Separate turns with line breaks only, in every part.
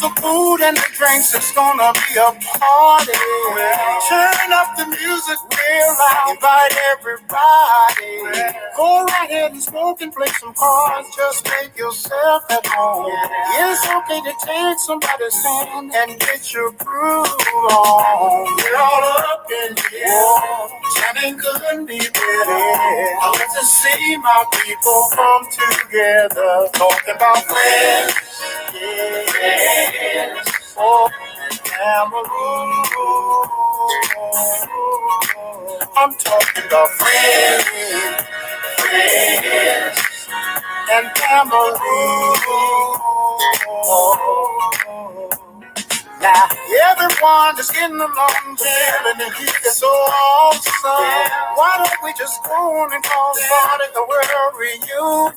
the food and the drinks, it's gonna be a party. Turn up the music real loud, invite everybody. Go right ahead and smoke and play some cards, just make yourself at home. It's okay to take somebody's hand and get your groove on. We're all up in here, jamming couldn't be better. I like to see my people come together, talking about friends, yeah, oh, and family. I'm talking about friends, friends, and family. Now everyone is getting along, chilling and keeping so awesome. Why don't we just go on and call the party the world reunion?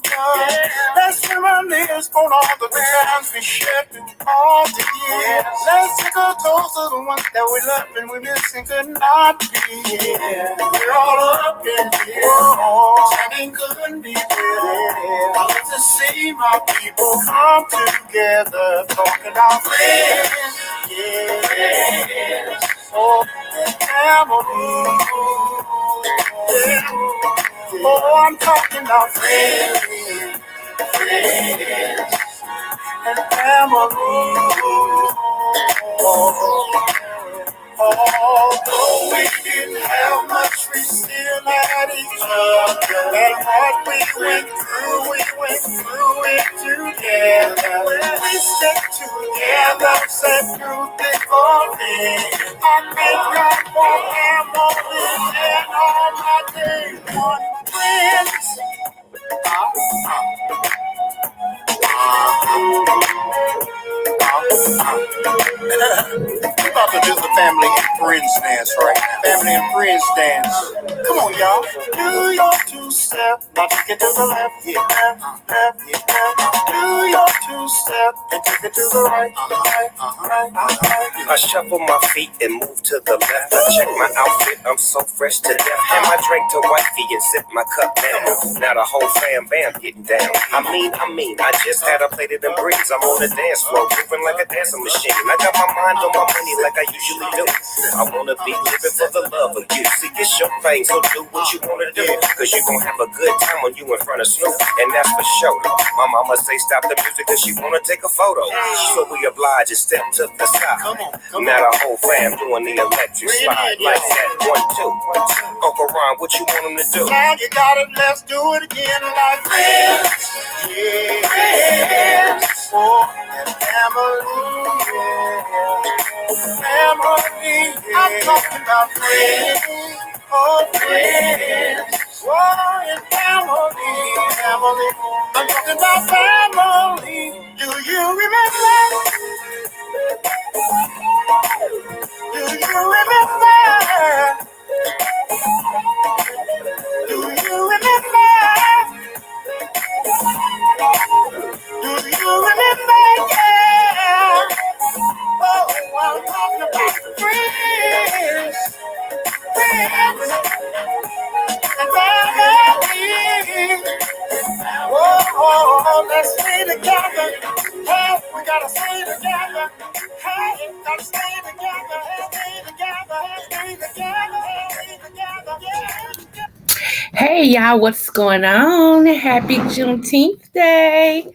Let's reminisce on all the good times we shared through all the years. Let's take a toast to the ones that we love and we miss and could not be. We're all up in here, shining couldn't be better. I like to see my people come together, talking about friends. Yes, oh, family. Oh, I'm talking about friends, friends, and family. Although we didn't have much, we still had each other. And what we went through it together. We stuck together, said through thick or thin. I thank God for family and all my day one friends. We're about to do the family and friends dance right now. Family and friends dance. Come on, y'all. Do your two-step. Now take it to the left, yeah, left, yeah, left. Do your two-step and take it to the right, right.
I shuffle my feet and move to the left. I check my outfit, I'm so fresh to death. Hand my drink to wifey and sip my cup down. Now the whole fam bam getting down. I mean, I just had a plate of them greens. I'm on the dance floor, moving like a dancing machine. I got my mind on my money like I usually do. I wanna be living for the love of you. See, it's your thing, so do what you wanna do. Cause you gon' have a good time when you in front of Snoop, and that's for sure. My mama say stop the music cause she wanna take a photo. So we oblige and step to the side. Now the whole fam doing the electric slide like that. 1, 2. Uncle Ron, what you want him to do?
Now you got it, let's do it again like friends. Yeah, friends. Oh, and family. Yeah. Family. I'm talking about friends. Oh, friends. Oh, and family. Family. I'm talking about family. Do you remember? Do you remember? Do you remember? Do you remember? Yeah. Oh, I'm talking about friends, friends, and family. Oh, let's stay together. Hey, we gotta stay together. Hey, gotta stay together. Stay together. Stay together. Stay together. Yeah.
Hey y'all, what's going on? Happy Juneteenth Day.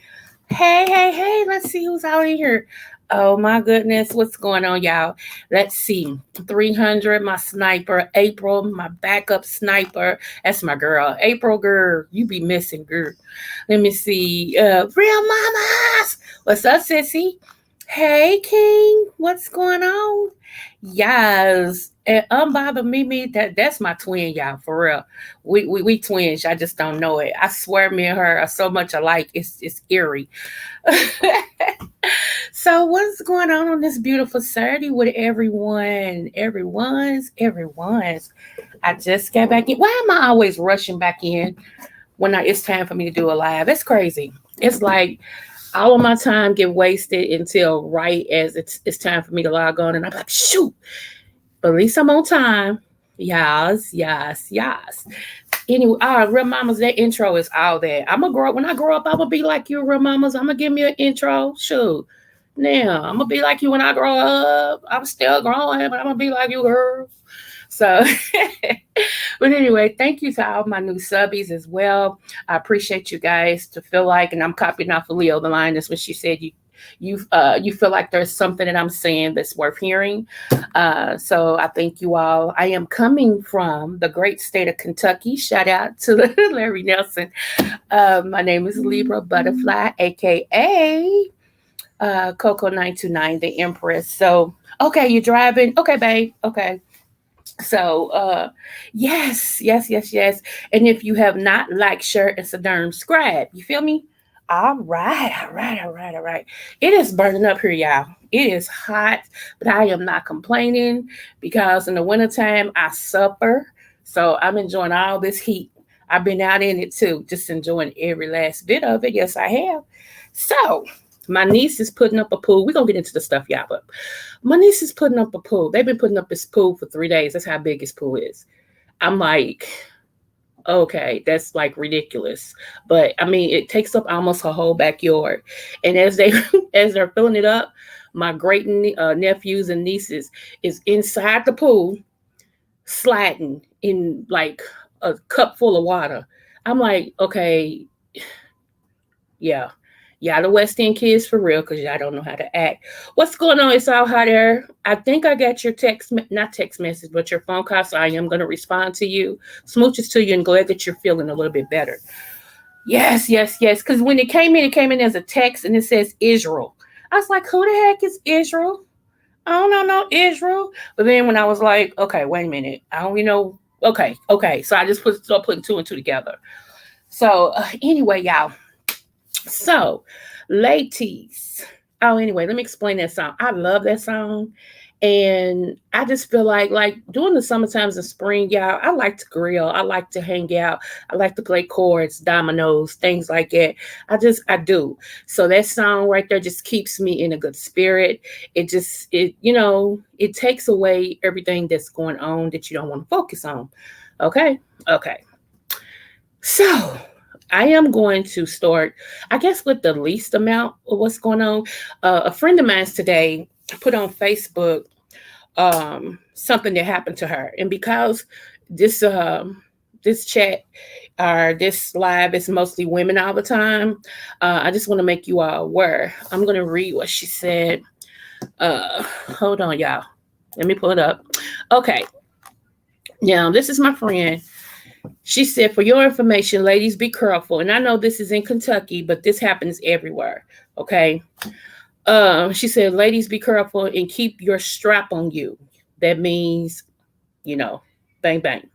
Hey, let's see who's out in here. Oh my goodness, what's going on, y'all? Let's see. 300, my sniper. April, my backup sniper. That's my girl. April, girl, you be missing, girl. Let me see. Real mamas. What's up, sissy? Hey, King, what's going on? Yes. And Unbother Mimi, that's my twin, y'all, for real. We twins. I just don't know it. I swear me and her are so much alike. It's eerie. So what's going on this beautiful Saturday with everyone? Everyone's. I just got back in. Why am I always rushing back in when it's time for me to do a live? It's crazy. It's like all of my time get wasted until right as it's time for me to log on, and I'm like, shoot. But at least I'm on time. Yes. Anyway, Real Mamas, that intro is all that. I'm gonna grow up. When I grow up, I'm gonna be like you, Real Mamas. I'm gonna give me an intro. Shoot. Now, I'm going to be like you when I grow up. I'm still growing, but I'm going to be like you, girl. So, but anyway, thank you to all my new subbies as well. I appreciate you guys to feel like, and I'm copying off of Leo the line. That's what she said. You feel like there's something that I'm saying that's worth hearing. So I thank you all. I am coming from the great state of Kentucky. Shout out to Larry Nelson. My name is Libra Butterfly, aka Coco 929, the Empress. So okay, you're driving. Okay, babe. Okay. So, yes. And if you have not liked, share, and subscribe, you feel me? All right. It is burning up here, y'all. It is hot, but I am not complaining because in the wintertime, I suffer. So I'm enjoying all this heat. I've been out in it too, just enjoying every last bit of it. Yes, I have. So, my niece is putting up a pool. We're going to get into the stuff, y'all, but my niece is putting up a pool. They've been putting up this pool for 3 days. That's how big his pool is. I'm like, okay, that's like ridiculous. But I mean, it takes up almost her whole backyard. And as they're filling it up, my great nephews and nieces is inside the pool, sliding in like a cup full of water. I'm like, okay, yeah. Y'all the West End kids for real, because y'all don't know how to act. What's going on? It's all hot there. I think I got your not text message, but your phone call, so I am going to respond to you. Smooches to you and glad that you're feeling a little bit better. Yes. Because when it came in as a text and it says Israel. I was like, who the heck is Israel? I don't know Israel. But then when I was like, okay, wait a minute. I don't even know. Okay. So I just started putting 2 and 2 together. So anyway, y'all. So, ladies. Oh, anyway, let me explain that song. I love that song. And I just feel like during the summer times and spring, y'all, I like to grill. I like to hang out. I like to play chords, dominoes, things like that. I do. So that song right there just keeps me in a good spirit. It takes away everything that's going on that you don't want to focus on. Okay. So, I am going to start, I guess, with the least amount of what's going on. A friend of mine today put on Facebook something that happened to her. And because this chat or this live is mostly women all the time, I just want to make you all aware. I'm going to read what she said. Hold on, y'all. Let me pull it up. Okay. Now, this is my friend. She said, for your information, ladies, be careful. And I know this is in Kentucky, but this happens everywhere. Okay. She said, ladies, be careful and keep your strap on you. That means, bang, bang.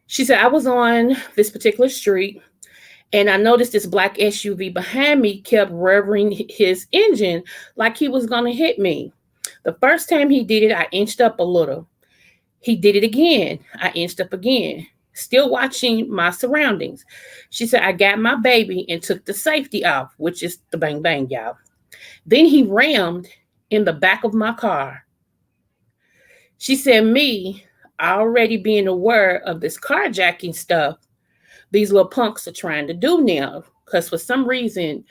She said, I was on this particular street and I noticed this black SUV behind me kept revving his engine like he was going to hit me. The first time he did it, I inched up a little. He did it again. I inched up again. Still watching my surroundings. She said, I got my baby and took the safety off, which is the bang bang, y'all. Then he rammed in the back of my car. She said, me already being aware of this carjacking stuff, these little punks are trying to do now. Because for some reason,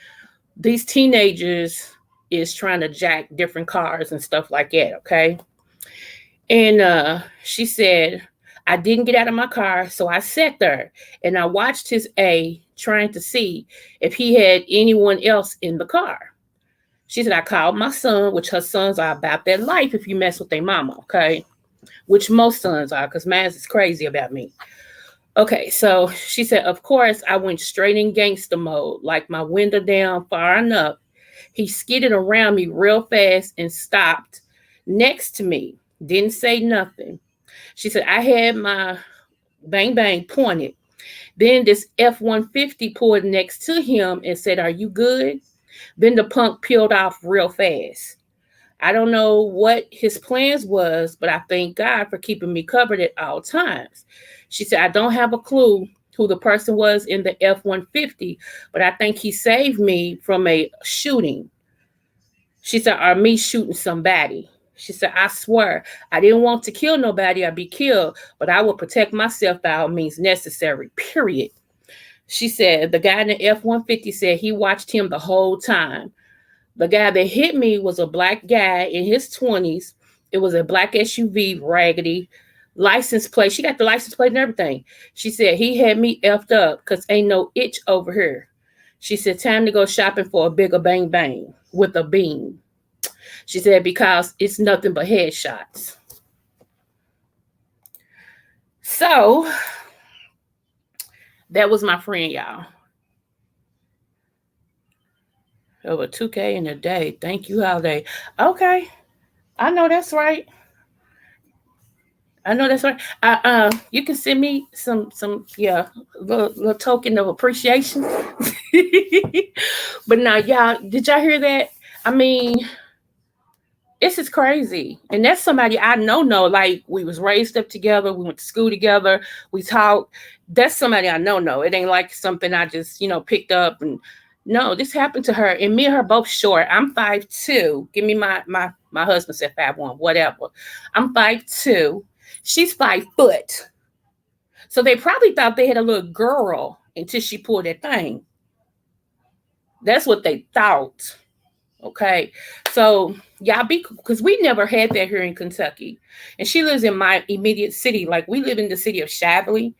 these teenagers is trying to jack different cars and stuff like that, okay? And she said, I didn't get out of my car, so I sat there and I watched his A trying to see if he had anyone else in the car. She said, I called my son, which her sons are about that life if you mess with their mama, okay? Which most sons are, because mine is crazy about me. Okay, so she said, of course, I went straight in gangster mode, like my window down far enough. He skidded around me real fast and stopped next to me. Didn't say nothing. She said, I had my bang bang pointed. Then this F-150 pulled next to him and said, are you good? Then the punk peeled off real fast. I don't know what his plans was, but I thank God for keeping me covered at all times. She said, I don't have a clue who the person was in the F-150, but I think he saved me from a shooting. She said, or me shooting somebody. She said, I swear, I didn't want to kill nobody or be killed, but I will protect myself by all means necessary, period. She said, the guy in the F-150 said he watched him the whole time. The guy that hit me was a black guy in his 20s. It was a black SUV, raggedy, license plate. She got the license plate and everything. She said he had me effed up because ain't no itch over here. She said, time to go shopping for a bigger bang bang with a beam. She said, because it's nothing but headshots. So that was my friend, y'all. Over 2K in a day. Thank you, Holiday. Okay. I know that's right. I know that's right. You can send me some yeah, little token of appreciation. But now, y'all, did y'all hear that? I mean, this is crazy, and that's somebody I know. Like we was raised up together, we went to school together, we talked. That's somebody I know. No, it ain't like something I just picked up and. No, this happened to her, and me and her both short. I'm 5'2". Give me my husband said 5'1", whatever. I'm 5'2". She's 5 foot. So they probably thought they had a little girl until she pulled that thing. That's what they thought. Okay. So y'all because we never had that here in Kentucky. And she lives in my immediate city. Like we live in the city of Shively.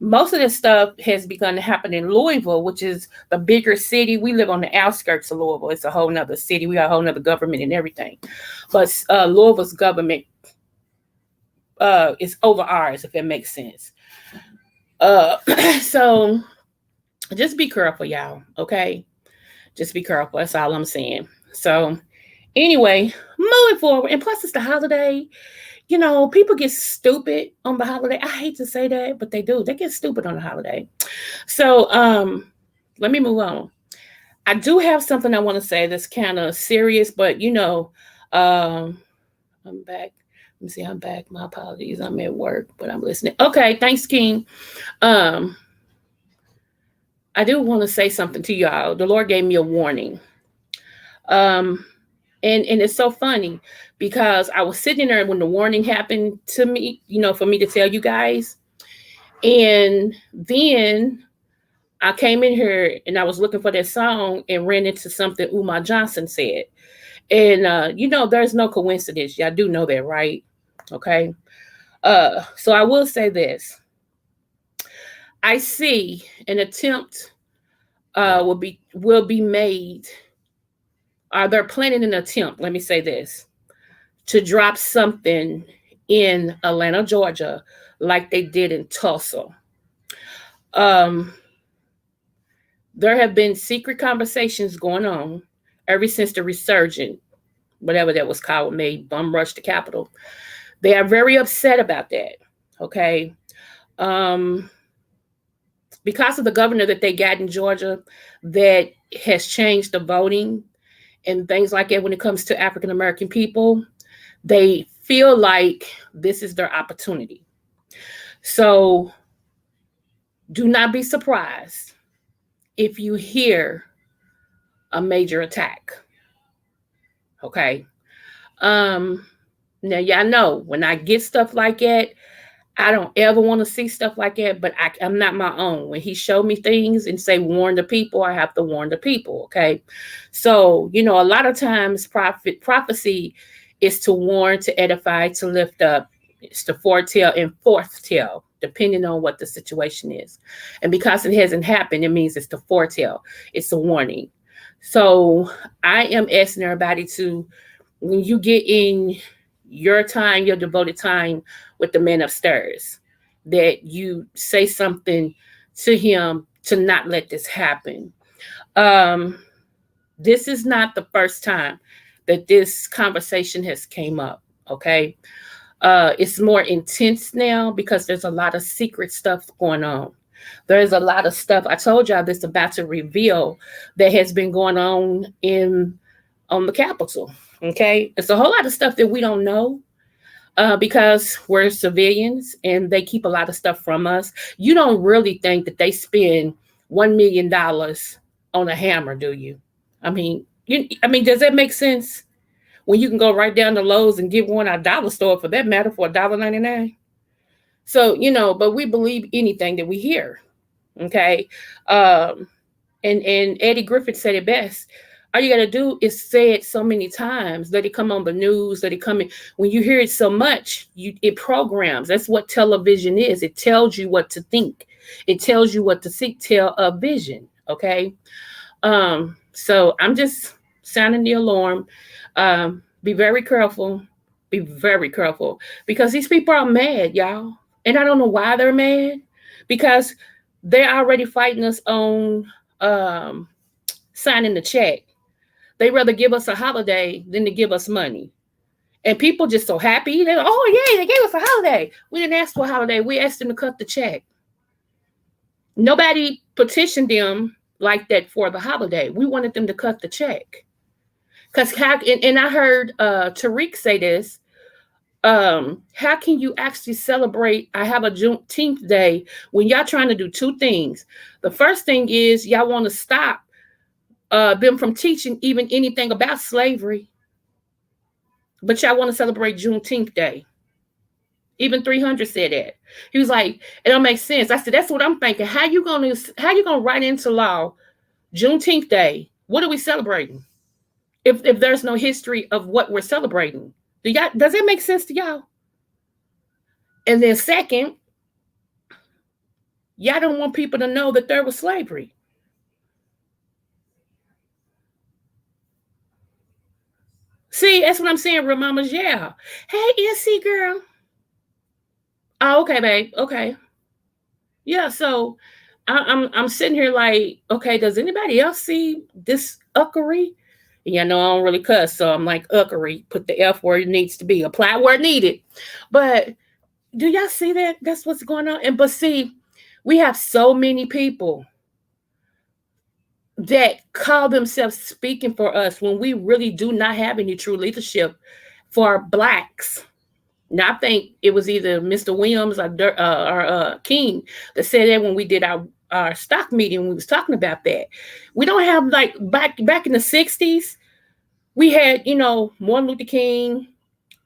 Most of this stuff has begun to happen in Louisville, which is the bigger city. We live on the outskirts of Louisville. It's a whole nother city. We got a whole nother government and everything. But Louisville's government is over ours, if it makes sense. So just be careful, y'all. Okay. Just be careful. That's all I'm saying. So anyway, moving forward. And plus it's the holiday. People get stupid on the holiday. I hate to say that, but they do. They get stupid on the holiday. So let me move on. I do have something I want to say that's kind of serious, but I'm back. Let me see, I'm back. My apologies. I'm at work, but I'm listening. Okay, thanks, King. I do want to say something to y'all. The Lord gave me a warning. And it's so funny because I was sitting there when the warning happened to me, for me to tell you guys. And then I came in here and I was looking for that song and ran into something Umar Johnson said. And, there's no coincidence. Y'all do know that, right? Okay. So I will say this. I see an attempt will be made. They're planning an attempt, let me say this, to drop something in Atlanta, Georgia, like they did in Tulsa. There have been secret conversations going on ever since the resurgence, whatever that was called, made bum rush the Capitol. They are very upset about that. Okay. Because of the governor that they got in Georgia that has changed the voting and things like that when it comes to African American people, they feel like this is their opportunity. So do not be surprised if you hear a major attack. Okay. Now y'all know when I get stuff like that, I don't ever want to see stuff like that, but I'm not my own. When he showed me things and say, warn the people, I have to warn the people. Okay. So, a lot of times prophecy is to warn, to edify, to lift up. It's to foretell and forthtell, depending on what the situation is. And because it hasn't happened, it means it's to foretell. It's a warning. So I am asking everybody to, when you get in your time, your devoted time with the man upstairs, that you say something to him to not let this happen. This is not the first time that this conversation has came up. Okay. It's more intense now because there's a lot of secret stuff going on. There's a lot of stuff. I told y'all this about to reveal that has been going on on the Capitol. Okay. It's a whole lot of stuff that we don't know because we're civilians and they keep a lot of stuff from us. You don't really think that they spend $1 million on a hammer, do you? I mean, does that make sense? When you can go right down to Lowe's and get one at a dollar store, for that matter, for $1.99. So, but we believe anything that we hear. Okay. And Eddie Griffin said it best. All you got to do is say it so many times. Let it come on the news. Let it come in. When you hear it so much, it programs. That's what television is. It tells you what to think. It tells you what to seek. Tell a vision. Okay. So I'm just sounding the alarm. Be very careful. Be very careful because these people are mad, y'all. And I don't know why they're mad because they're already fighting us on signing the check. They rather give us a holiday than to give us money. And people just so happy. They're like, oh, yay, they gave us a holiday. We didn't ask for a holiday. We asked them to cut the check. Nobody petitioned them like that for the holiday. We wanted them to cut the check. Because and I heard Tariq say this. How can you actually celebrate? I have a Juneteenth day when y'all trying to do two things. The first thing is y'all want to stop them from teaching even anything about slavery, but y'all want to celebrate Juneteenth day. Even 300 said that. He was like, it don't make sense. I said, that's what I'm thinking. How you gonna write into law Juneteenth day? What are we celebrating? If there's no history of what we're celebrating. Does that make sense to y'all? And then second, y'all don't want people to know that there was slavery. See, that's what I'm saying, real mamas. Yeah. Hey, NC girl. Oh, okay, babe. Okay. Yeah. So I'm sitting here like, okay, does anybody else see this uckery? Yeah, no, I don't really cuss, so I'm like uckery. Put the F where it needs to be. Apply where needed. But do y'all see that? That's what's going on. But see, we have so many people that call themselves speaking for us when we really do not have any true leadership for Blacks. Now, I think it was either Mr. Williams or King that said that when we did our stock meeting, we was talking about that. We don't have like back in the 60s, we had, Martin Luther King,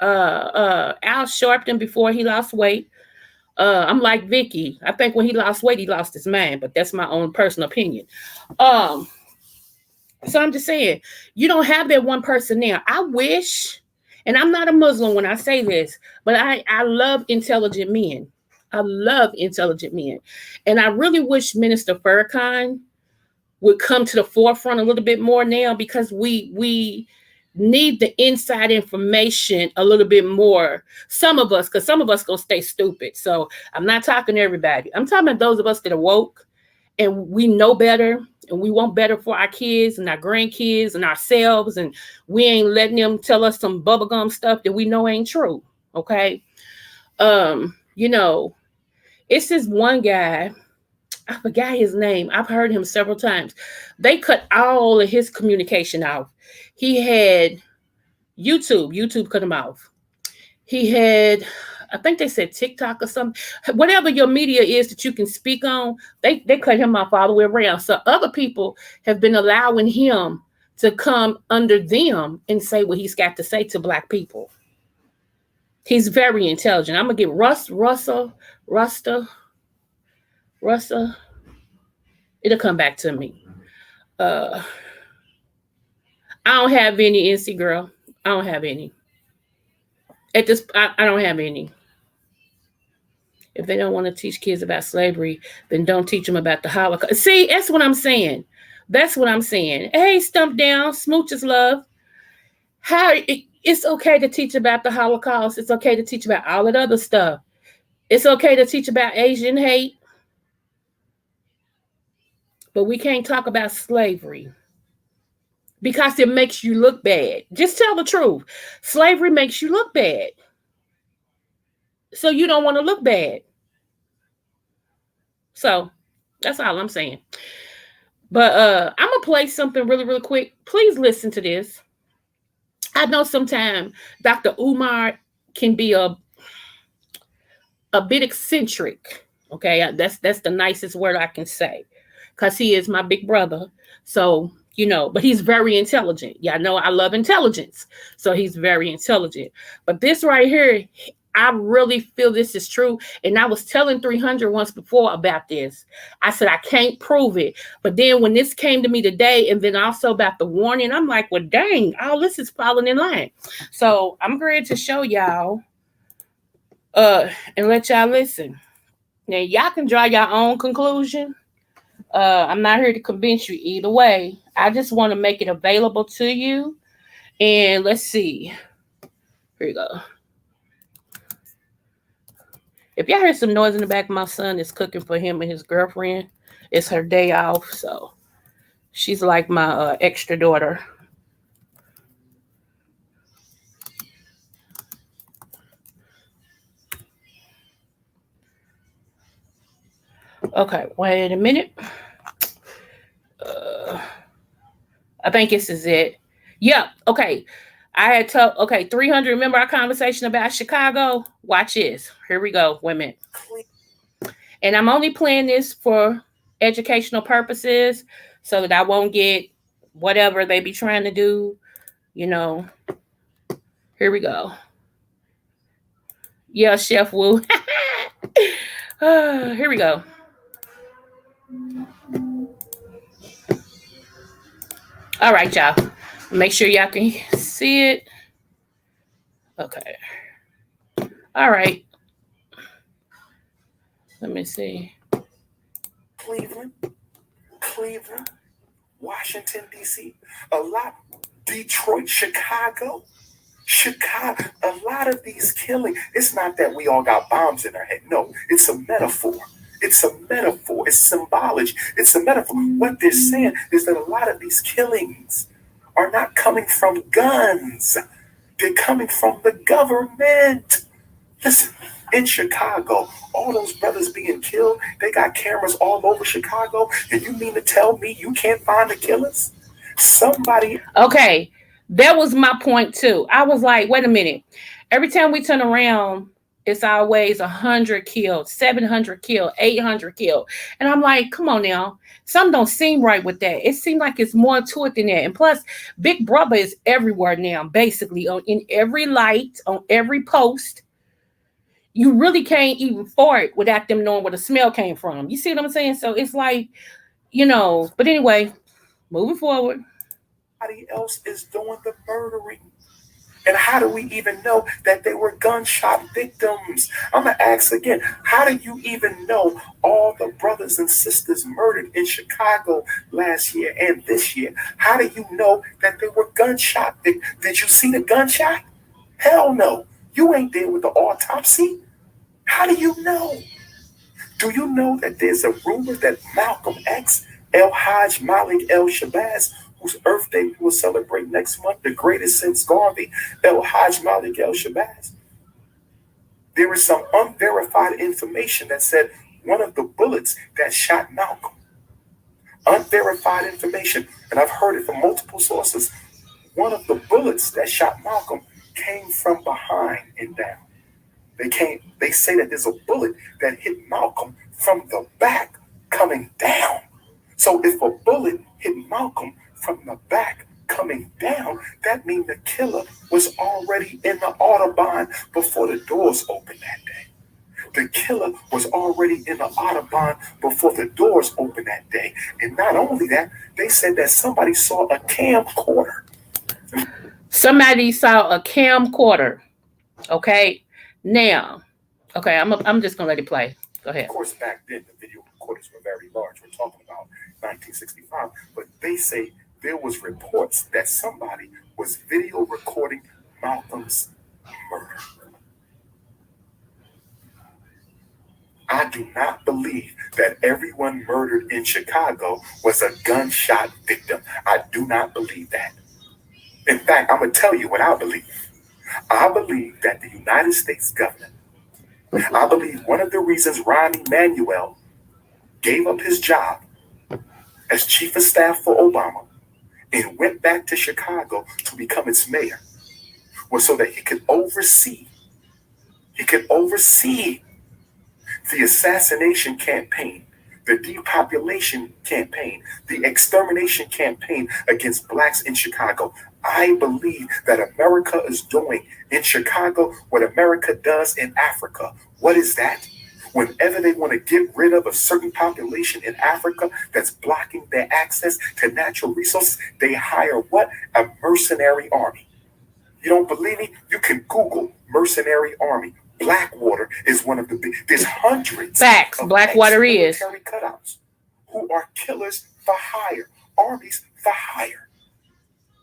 Al Sharpton before he lost weight. I'm like Vicky. I think when he lost weight, he lost his mind, but that's my own personal opinion. So I'm just saying, you don't have that one person now. I wish, and I'm not a Muslim when I say this, but I love intelligent men. I love intelligent men. And I really wish Minister Farrakhan would come to the forefront a little bit more now because we need the inside information a little bit more. Some of us, because some of us gonna stay stupid. So I'm not talking to everybody. I'm talking about those of us that are woke and we know better and we want better for our kids and our grandkids and ourselves. And we ain't letting them tell us some bubblegum stuff that we know ain't true. Okay. It's this one guy. I forgot his name. I've heard him several times. They cut all of his communication off. He had YouTube. YouTube cut him off. He had, I think they said TikTok or something. Whatever your media is that you can speak on, they cut him off all the way around. So other people have been allowing him to come under them and say what he's got to say to Black people. He's very intelligent. I'm going to give Russell. It'll come back to me. I don't have any, NC girl. I don't have any. I don't have any. If they don't want to teach kids about slavery, then don't teach them about the Holocaust. See, that's what I'm saying. Hey, Stump Down, Smooches Love. It's okay to teach about the Holocaust. It's okay to teach about all that other stuff. It's okay to teach about Asian hate. But we can't talk about slavery because it makes you look bad. Just tell the truth. Slavery makes you look bad. So you don't want to look bad. So that's all I'm saying. But I'm going to play something really, really quick. Please listen to this. I know sometimes Dr. Umar can be a bit eccentric. Okay, that's the nicest word I can say. Because he is my big brother. So, but he's very intelligent. Y'all know I love intelligence. So he's very intelligent. But this right here, I really feel this is true. And I was telling 300 once before about this. I said, I can't prove it. But then when this came to me today, and then also about the warning, I'm like, well, dang, all this is falling in line. So I'm ready to show y'all and let y'all listen. Now, y'all can draw your own conclusion. I'm not here to convince you either way. I just want to make it available to you. And let's see. Here you go. If y'all hear some noise in the back, my son is cooking for him and his girlfriend. It's her day off, so she's like my extra daughter. Okay, wait a minute. I think this is it. Yep. Okay. I had told, okay, 300. Remember our conversation about Chicago? Watch this. Here we go. Wait a minute. And I'm only playing this for educational purposes so that I won't get whatever they be trying to do. You know, here we go. Yeah, Chef Wu. Here we go. All right, y'all. Make sure y'all can see it. Okay. All right. Let me see.
Cleveland, Washington, D.C., a lot, Detroit, Chicago, a lot of these killings. It's not that we all got bombs in our head. No, it's a metaphor. It's a metaphor. It's symbolic. It's a metaphor. What they're saying is that a lot of these killings are not coming from guns. They're coming from the government. Listen, in Chicago, all those brothers being killed, they got cameras all over Chicago. And you mean to tell me you can't find the killers? Somebody.
Okay. That was my point too. I was like, wait a minute. Every time we turn around, it's always 100 killed, 700 killed, 800 killed. And I'm like, come on now. Something don't seem right with that. It seems like it's more to it than that. And plus, Big Brother is everywhere now, basically, in every light, on every post. You really can't even fart without them knowing where the smell came from. You see what I'm saying? So it's like, but anyway, moving forward.
Somebody else is doing the murdering. And how do we even know that they were gunshot victims? I'm going to ask again, how do you even know all the brothers and sisters murdered in Chicago last year and this year? How do you know that they were gunshot victims? Did you see the gunshot? Hell no. You ain't there with the autopsy. How do you know? Do you know that there's a rumor that Malcolm X, El Hajj Malik El Shabazz, whose Earth Day we will celebrate next month, the greatest since Garvey, El Hajj Malik El Shabazz, there is some unverified information that said one of the bullets that shot Malcolm, unverified information, and I've heard it from multiple sources, one of the bullets that shot Malcolm came from behind and down. They say that there's a bullet that hit Malcolm from the back coming down. So if a bullet hit Malcolm from the back coming down, that means the killer was already in the Audubon before the doors opened that day. The killer was already in the Audubon before the doors opened that day. And not only that, they said that somebody saw a camcorder.
Somebody saw a camcorder. Okay. Now, okay, I'm just gonna let it play. Go ahead.
Of course, back then the video recorders were very large. We're talking about 1965, but they say there was reports that somebody was video recording Malcolm's murder. I do not believe that everyone murdered in Chicago was a gunshot victim. I do not believe that. In fact, I'm going to tell you what I believe. I believe that the United States government, I believe one of the reasons Rahm Emanuel gave up his job as chief of staff for Obama and went back to Chicago to become its mayor was so that he could oversee the assassination campaign, the depopulation campaign, the extermination campaign against blacks in Chicago. I believe that America is doing in Chicago what America does in Africa. What is that? Whenever they want to get rid of a certain population in Africa that's blocking their access to natural resources, they hire what? A mercenary army. You don't believe me? You can Google mercenary army. Blackwater is one of the big, there's hundreds
Facts.
of
Blackwater is.
ex-military cutouts who are killers for hire, armies for hire.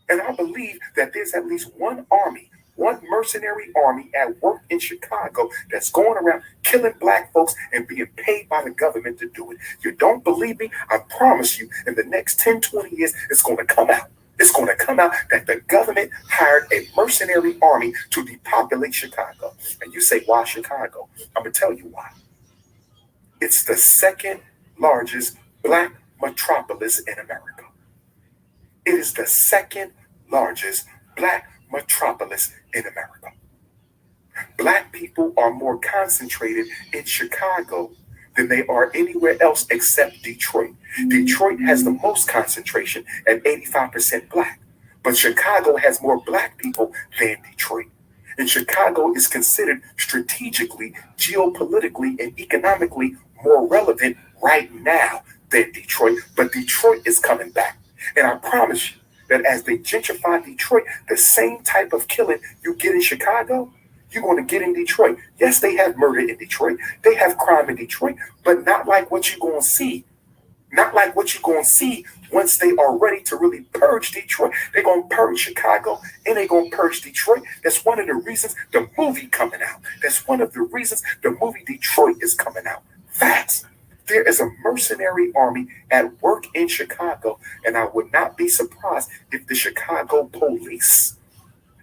And I believe that there's at least one army, one mercenary army at work in Chicago that's going around killing black folks and being paid by the government to do it. You don't believe me? I promise you, in the next 10, 20 years, it's going to come out. It's going to come out that the government hired a mercenary army to depopulate Chicago. And you say, why Chicago? I'm going to tell you why. It's the second largest black metropolis in America. It is the second largest black metropolis in America. Black people are more concentrated in Chicago than they are anywhere else except Detroit. Detroit has the most concentration at 85% black, but Chicago has more black people than Detroit. And Chicago is considered strategically, geopolitically, and economically more relevant right now than Detroit, but Detroit is coming back. And I promise you that as they gentrify Detroit, the same type of killing you get in Chicago, you're going to get in Detroit. Yes, they have murder in Detroit. They have crime in Detroit, but not like what you're going to see. Not like what you're going to see once they are ready to really purge Detroit. They're going to purge Chicago and they're going to purge Detroit. That's one of the reasons the movie coming out. That's one of the reasons the movie Detroit is coming out. Facts. There is a mercenary army at work in Chicago, and I would not be surprised if the Chicago police,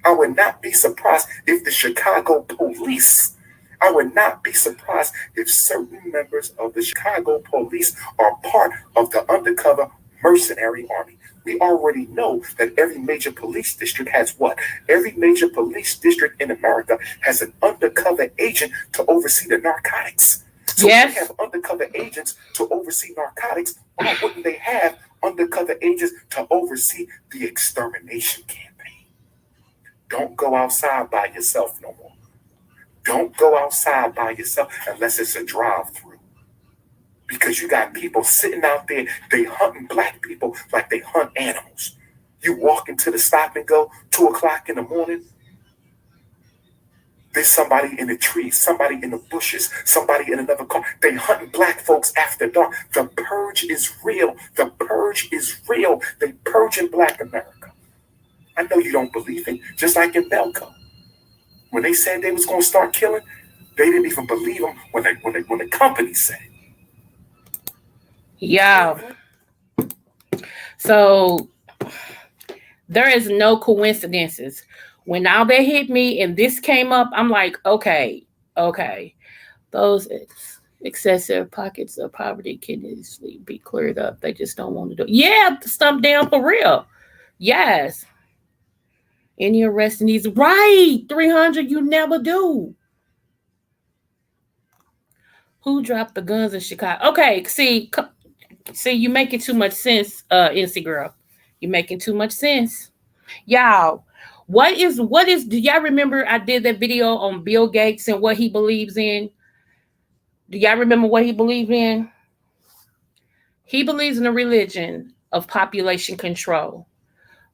I would not be surprised if the Chicago police, I would not be surprised if certain members of the Chicago police are part of the undercover mercenary army. We already know that every major police district has what? Every major police district in America has an undercover agent to oversee the narcotics. So if they have undercover agents to oversee narcotics, why wouldn't they have undercover agents to oversee the extermination campaign? Don't go outside by yourself no more. Don't go outside by yourself unless it's a drive-through. Because you got people sitting out there, they hunting black people like they hunt animals. You walk into the stop and go, 2 o'clock in the morning, there's somebody in the trees, somebody in the bushes, somebody in another car. They hunting black folks after dark. The purge is real. The purge is real. They purging black America. I know you don't believe it. Just like in Belco. When they said they was going to start killing, they didn't even believe them when the company said it.
Yeah. So there is no coincidences. When all that hit me and this came up, I'm like, okay. Those excessive pockets of poverty can easily be cleared up. They just don't want to do it. Yeah, stump down for real. Yes. Any arrestees, right? 300, you never do. Who dropped the guns in Chicago? Okay, see, you making too much sense, NC girl. You making too much sense. Y'all, what is, do y'all remember I did that video on Bill Gates and what he believes in? Do y'all remember what he believes in? He believes in a religion of population control.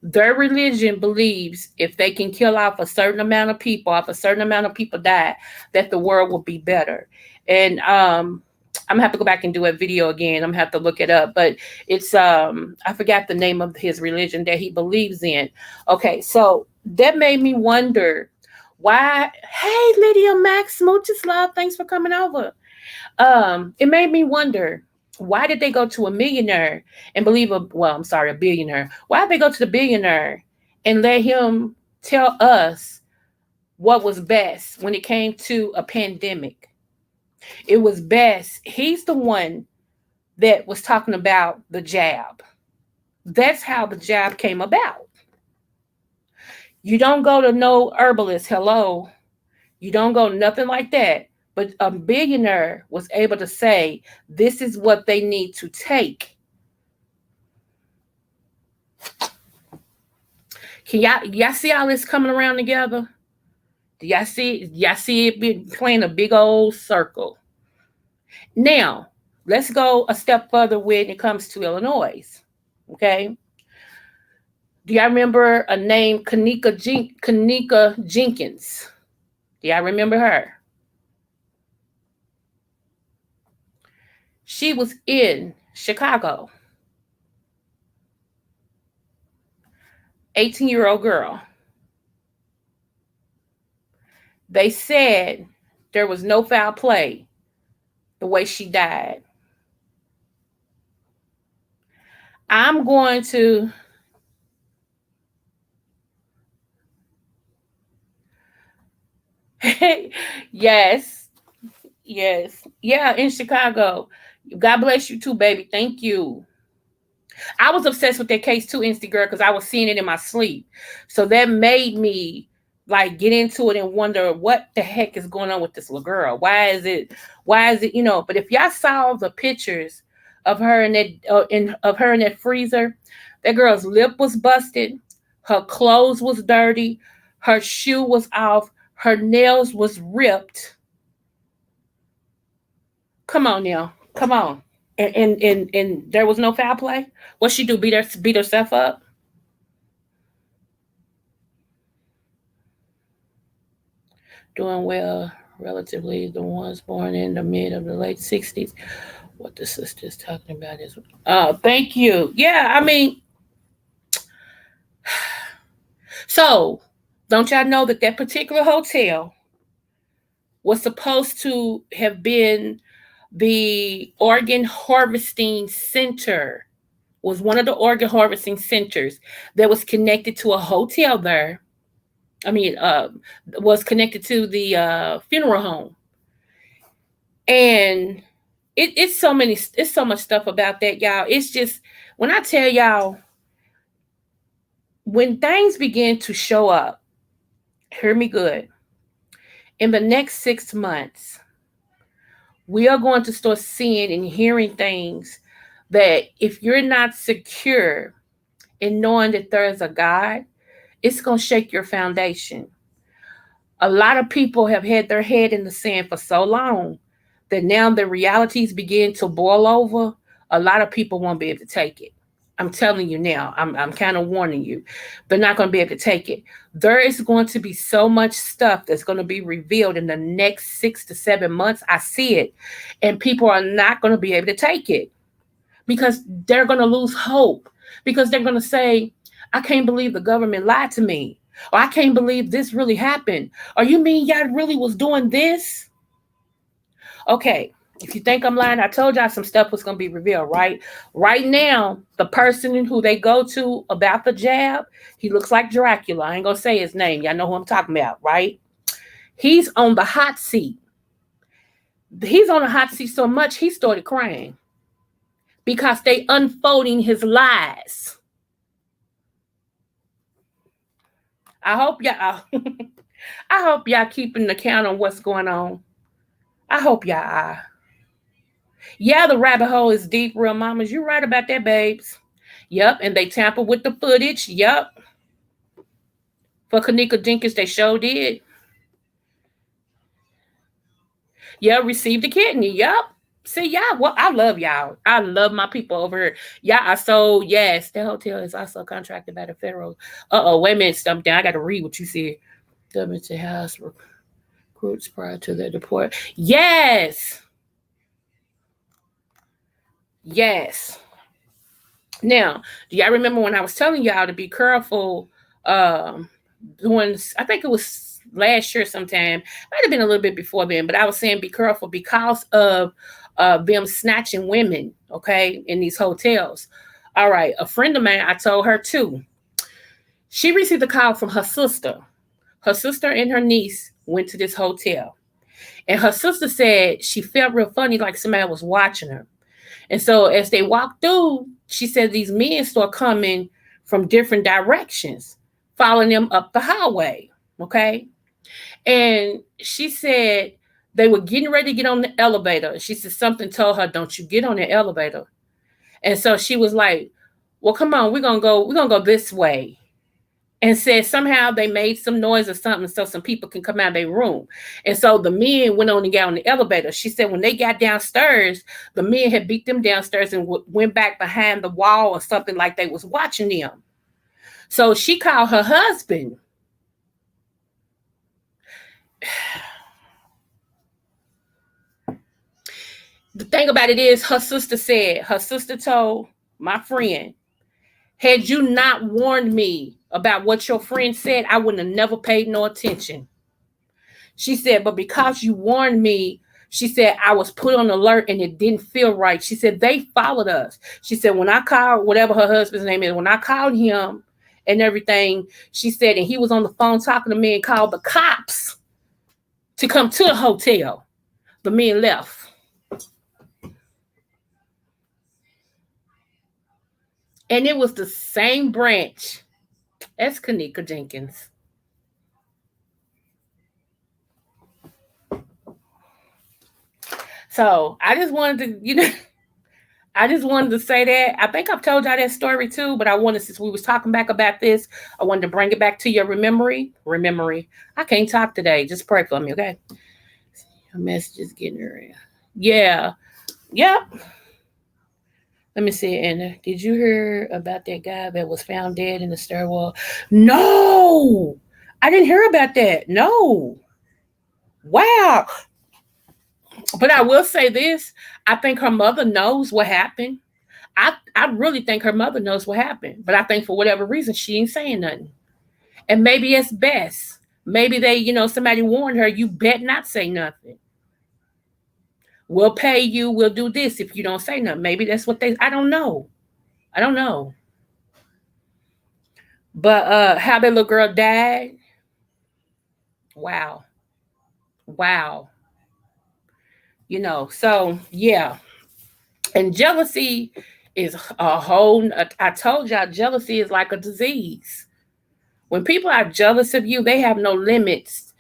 Their religion believes if they can kill off a certain amount of people, if a certain amount of people die, that the world will be better. And I'm gonna have to go back and do a video again. I'm gonna have to look it up, but it's I forgot the name of his religion that he believes in. Okay, so that made me wonder why. Hey, Lydia Max, smooches love, thanks for coming over. It made me wonder, why did they go to a millionaire and believe a billionaire? Why did they go to the billionaire and let him tell us what was best when it came to a pandemic? It was best. He's the one that was talking about the jab. That's how the jab came about. You don't go to no herbalist. Hello. You don't go nothing like that. But a billionaire was able to say, this is what they need to take. Can y'all see all this coming around together? Do y'all see? Y'all see it playing a big old circle? Now, let's go a step further when it comes to Illinois. Okay. Do y'all remember a name, Kanika Jenkins? Do y'all remember her? She was in Chicago. 18-year-old girl. They said there was no foul play the way she died. I'm going to yes, yes. Yeah, in Chicago. God bless you too, baby. Thank you. I was obsessed with that case too, Insty Girl, because I was seeing it in my sleep. So that made me like get into it and wonder what the heck is going on with this little girl. Why is it, but if y'all saw the pictures of her in that freezer, that girl's lip was busted, her clothes was dirty, her shoe was off, her nails was ripped. Come on now. Come on. And there was no foul play. What she do? Beat herself up? Doing well, relatively. The ones born in the mid of the late 60s. What the sister's talking about is, thank you. Yeah, I mean, so don't y'all know that particular hotel was supposed to have been the organ harvesting center, was one of the organ harvesting centers that was connected to a hotel there. I mean, was connected to the funeral home. And it's so much stuff about that, y'all. It's just, when I tell y'all, when things begin to show up, hear me good, in the next 6 months, we are going to start seeing and hearing things that if you're not secure in knowing that there is a God, it's going to shake your foundation. A lot of people have had their head in the sand for so long that now the realities begin to boil over. A lot of people won't be able to take it. I'm telling you now, I'm kind of warning you. They're not going to be able to take it. There is going to be so much stuff that's going to be revealed in the next 6 to 7 months. I see it. And people are not going to be able to take it because they're going to lose hope, because they're going to say, I can't believe the government lied to me. Or I can't believe this really happened. Or you mean y'all really was doing this? Okay, if you think I'm lying, I told y'all some stuff was going to be revealed, right? Right now, the person who they go to about the jab, he looks like Dracula. I ain't going to say his name. Y'all know who I'm talking about, right? He's on the hot seat. He's on the hot seat so much, he started crying because they unfolding his lies. I hope y'all I hope y'all keeping account on what's going on. I hope y'all are. Yeah, the rabbit hole is deep, real mamas. You're right about that, babes. Yep, and they tampered with the footage. Yep. For Kanika Jenkins, they sure did. Yeah, received a kidney. Yep. See, y'all, well, I love y'all. I love my people over here. Y'all are so, yes, the hotel is also contracted by the federal. Wait a minute, stump down. I got to read what you said. Government to house recruits prior to their deport. Yes. Yes. Now, do y'all remember when I was telling y'all to be careful? Doing, I think it was last year sometime. Might have been a little bit before then, but I was saying be careful because of them snatching women, okay, in these hotels. All right, a friend of mine, I told her too. She received a call from her sister. Her sister and her niece went to this hotel. And her sister said she felt real funny, like somebody was watching her. And so as they walked through, she said these men start coming from different directions, following them up the highway. Okay. And she said they were getting ready to get on the elevator. She said something told her, don't you get on the elevator. And so she was like, well, come on, we're gonna go this way. and said somehow they made some noise or something so some people can come out of their room. And so the men went on and got on the elevator. She said when they got downstairs, the men had beat them downstairs and went back behind the wall or something like they was watching them. So she called her husband. The thing about it is her sister told my friend, had you not warned me about what your friend said, I wouldn't have never paid no attention. She said, but because you warned me, she said, I was put on alert and it didn't feel right. She said, they followed us. She said, when I called, whatever her husband's name is, when I called him and everything, she said, and he was on the phone talking to me and called the cops to come to the hotel. The men left. And it was the same branch as Kanika Jenkins. So I just wanted to say that. I think I've told y'all that story too, but I wanted, since we was talking back about this, I wanted to bring it back to your memory. I can't talk today. Just pray for me, okay? Your message is getting around. Yeah. Yep. Let me see. And did you hear about that guy that was found dead in the stairwell? No, I didn't hear about that. No. Wow. But I will say this. I think her mother knows what happened. I really think her mother knows what happened. But I think for whatever reason, she ain't saying nothing. And maybe it's best. Maybe they, somebody warned her, you bet not say nothing. We'll pay you. We'll do this if you don't say nothing. Maybe that's what I don't know. But how that little girl died. Wow. So yeah. And jealousy is a whole, I told y'all, jealousy is like a disease. When people are jealous of you, they have no limits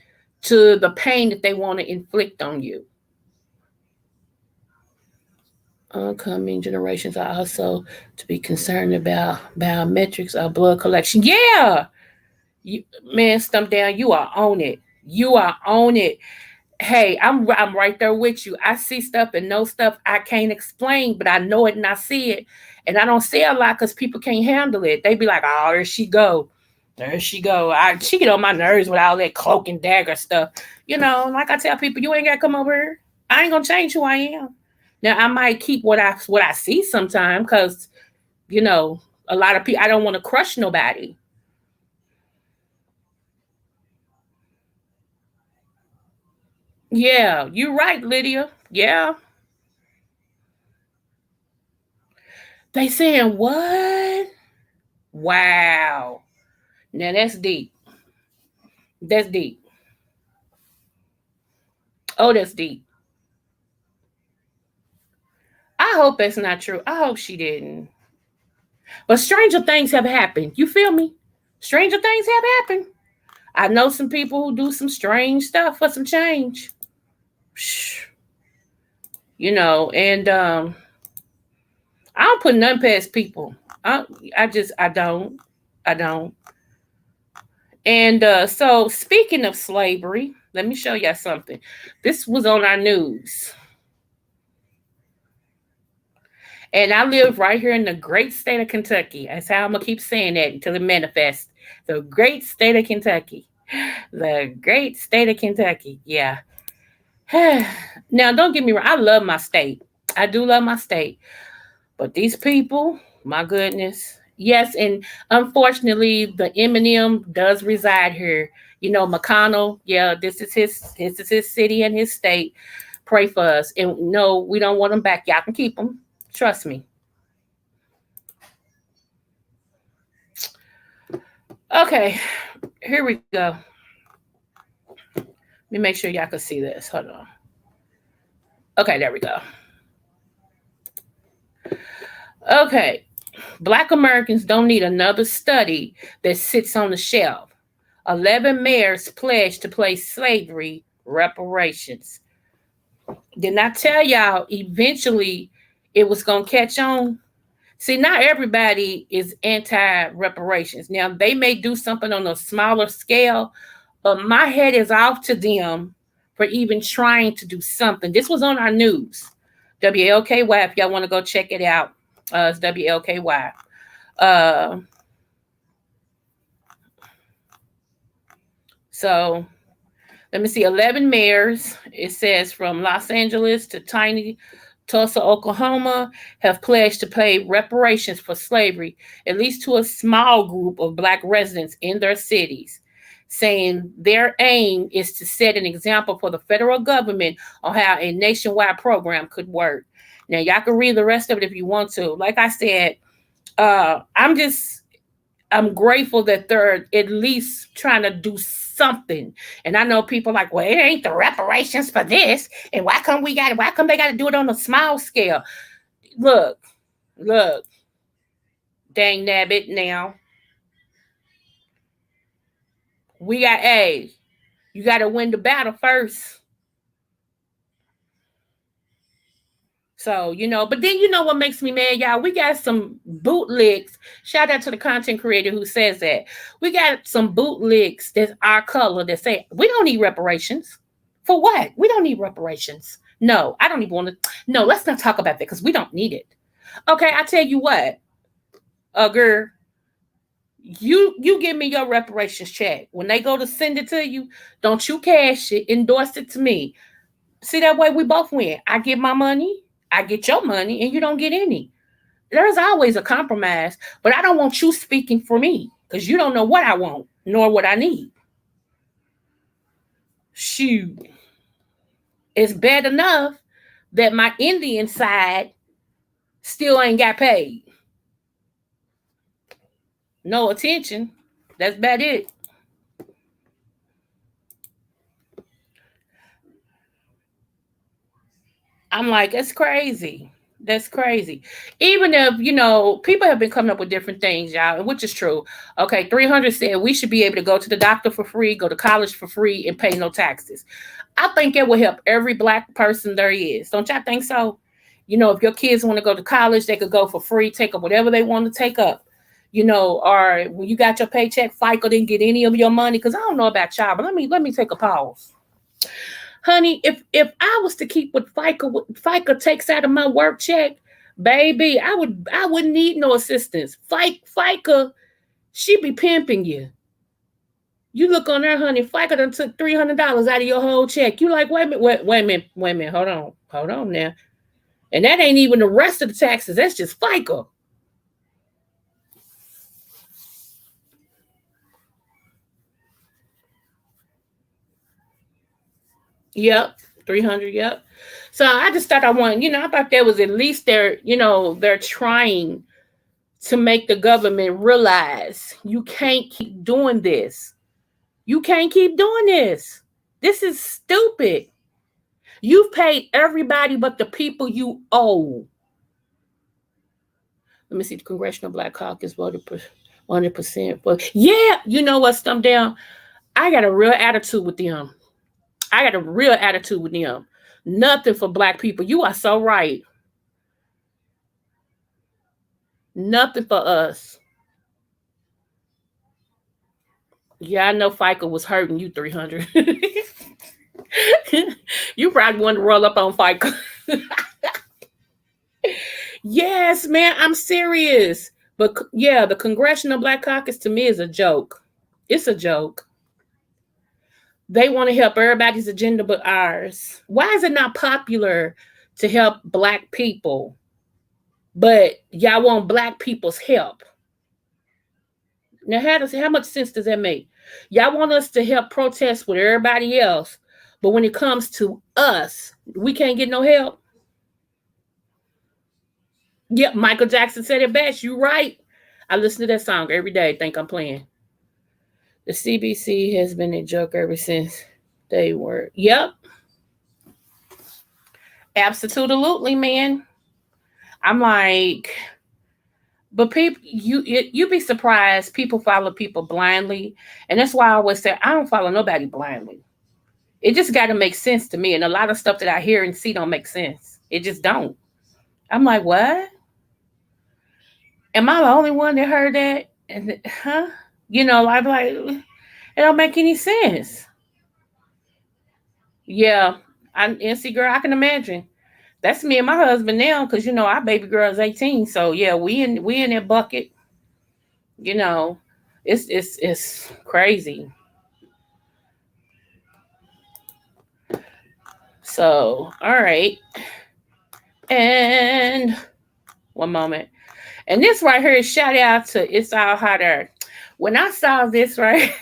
to the pain that they want to inflict on you. Oncoming generations are also to be concerned about biometrics or blood collection. Yeah. Man, Stump Down, you are on it. Hey, I'm right there with you. I see stuff and know stuff I can't explain, but I know it and I see it. And I don't say a lot because people can't handle it. They be like, oh, there she go. She get on my nerves with all that cloak and dagger stuff. Like I tell people, you ain't got to come over here. I ain't going to change who I am. Now, I might keep what I see sometimes because, a lot of people, I don't want to crush nobody. Yeah, you're right, Lydia. Yeah. They saying what? Wow. Now that's deep. That's deep. Oh, that's deep. I hope that's not true. I hope she didn't. But stranger things have happened. You feel me? Stranger things have happened. I know some people who do some strange stuff for some change. And I don't put none past people. I don't. And so speaking of slavery, let me show y'all something. This was on our news. And I live right here in the great state of Kentucky. That's how I'm going to keep saying that until it manifests. The great state of Kentucky. The great state of Kentucky. Yeah. Now, don't get me wrong. I love my state. I do love my state. But these people, my goodness. Yes, and unfortunately, the Eminem does reside here. McConnell, yeah, this is his city and his state. Pray for us. And no, we don't want them back. Y'all can keep them. Trust me. Okay, here we go. Let me make sure y'all can see this. Hold on. Okay, there we go. Okay, Black Americans don't need another study that sits on the shelf. 11 mayors pledged to pay slavery reparations. Didn't I tell y'all eventually it was going to catch on? See, not everybody is anti-reparations. Now, they may do something on a smaller scale, but my head is off to them for even trying to do something. This was on our news. WLKY, if y'all want to go check it out. It's WLKY. So let me see, 11 mayors, it says, from Los Angeles to tiny Tulsa, Oklahoma, have pledged to pay reparations for slavery, at least to a small group of Black residents in their cities, saying their aim is to set an example for the federal government on how a nationwide program could work. Now, y'all can read the rest of it if you want to. Like I said, I'm grateful that they're at least trying to do something. And I know people like, well, it ain't the reparations for this. And why come they got to do it on a small scale? Look, dang nabbit now. You got to win the battle first. So, but then what makes me mad, y'all? We got some bootlegs. Shout out to the content creator who says that. We got some bootlegs that's our color that say, we don't need reparations. For what? We don't need reparations. No, I don't even want to. No, let's not talk about that because we don't need it. Okay, I tell you what, girl, you give me your reparations check. When they go to send it to you, don't you cash it, endorse it to me. See, that way we both win. I get my money. I get your money and you don't get any. There's always a compromise, but I don't want you speaking for me because you don't know what I want nor what I need. Shoot. It's bad enough that my Indian side still ain't got paid. No attention. That's about it. I'm like, it's crazy. That's crazy. Even if, people have been coming up with different things, y'all, which is true. Okay, 300 said we should be able to go to the doctor for free, go to college for free, and pay no taxes. I think it will help every Black person there is. Don't y'all think so? If your kids want to go to college, they could go for free, take up whatever they want to take up. Or when you got your paycheck, FICA didn't get any of your money. Because I don't know about y'all, but let me take a pause. Honey, if I was to keep what FICA takes out of my work check, baby, I wouldn't need no assistance. FICA, she be pimping you. You look on there, honey, FICA done took $300 out of your whole check. You like, wait a minute, hold on now. And that ain't even the rest of the taxes. That's just FICA. Yep, 300. Yep. So I just thought I thought that was at least they're trying to make the government realize you can't keep doing this. You can't keep doing this. This is stupid. You've paid everybody but the people you owe. Let me see. The Congressional Black Caucus voted 100%. But yeah, you know what, Stump Down? I got a real attitude with them. Nothing for Black people. You are so right. Nothing for us. Yeah, I know FICA was hurting you, 300. You probably wanted to roll up on FICA. Yes, man, I'm serious. But yeah, the Congressional Black Caucus to me is a joke. It's a joke. They want to help everybody's agenda but ours. Why is it not popular to help Black people? But y'all want Black people's help. Now, how much sense does that make? Y'all want us to help protest with everybody else, but when it comes to us, we can't get no help. Yep, Michael Jackson said it best. You right. I listen to that song every day. Think I'm playing. The CBC has been a joke ever since they were. Yep. Absolutely, man. I'm like, but people, you be surprised. People follow people blindly, and that's why I always say I don't follow nobody blindly. It just got to make sense to me, and a lot of stuff that I hear and see don't make sense. It just don't. I'm like, what? Am I the only one that heard that? And huh? I'm like, it don't make any sense. Yeah, and see, girl, I can imagine. That's me and my husband now, because our baby girl is 18. So yeah, we in that bucket. You know, it's crazy. So all right, and one moment. And this right here is shout out to It's All Hotter. When I saw this right,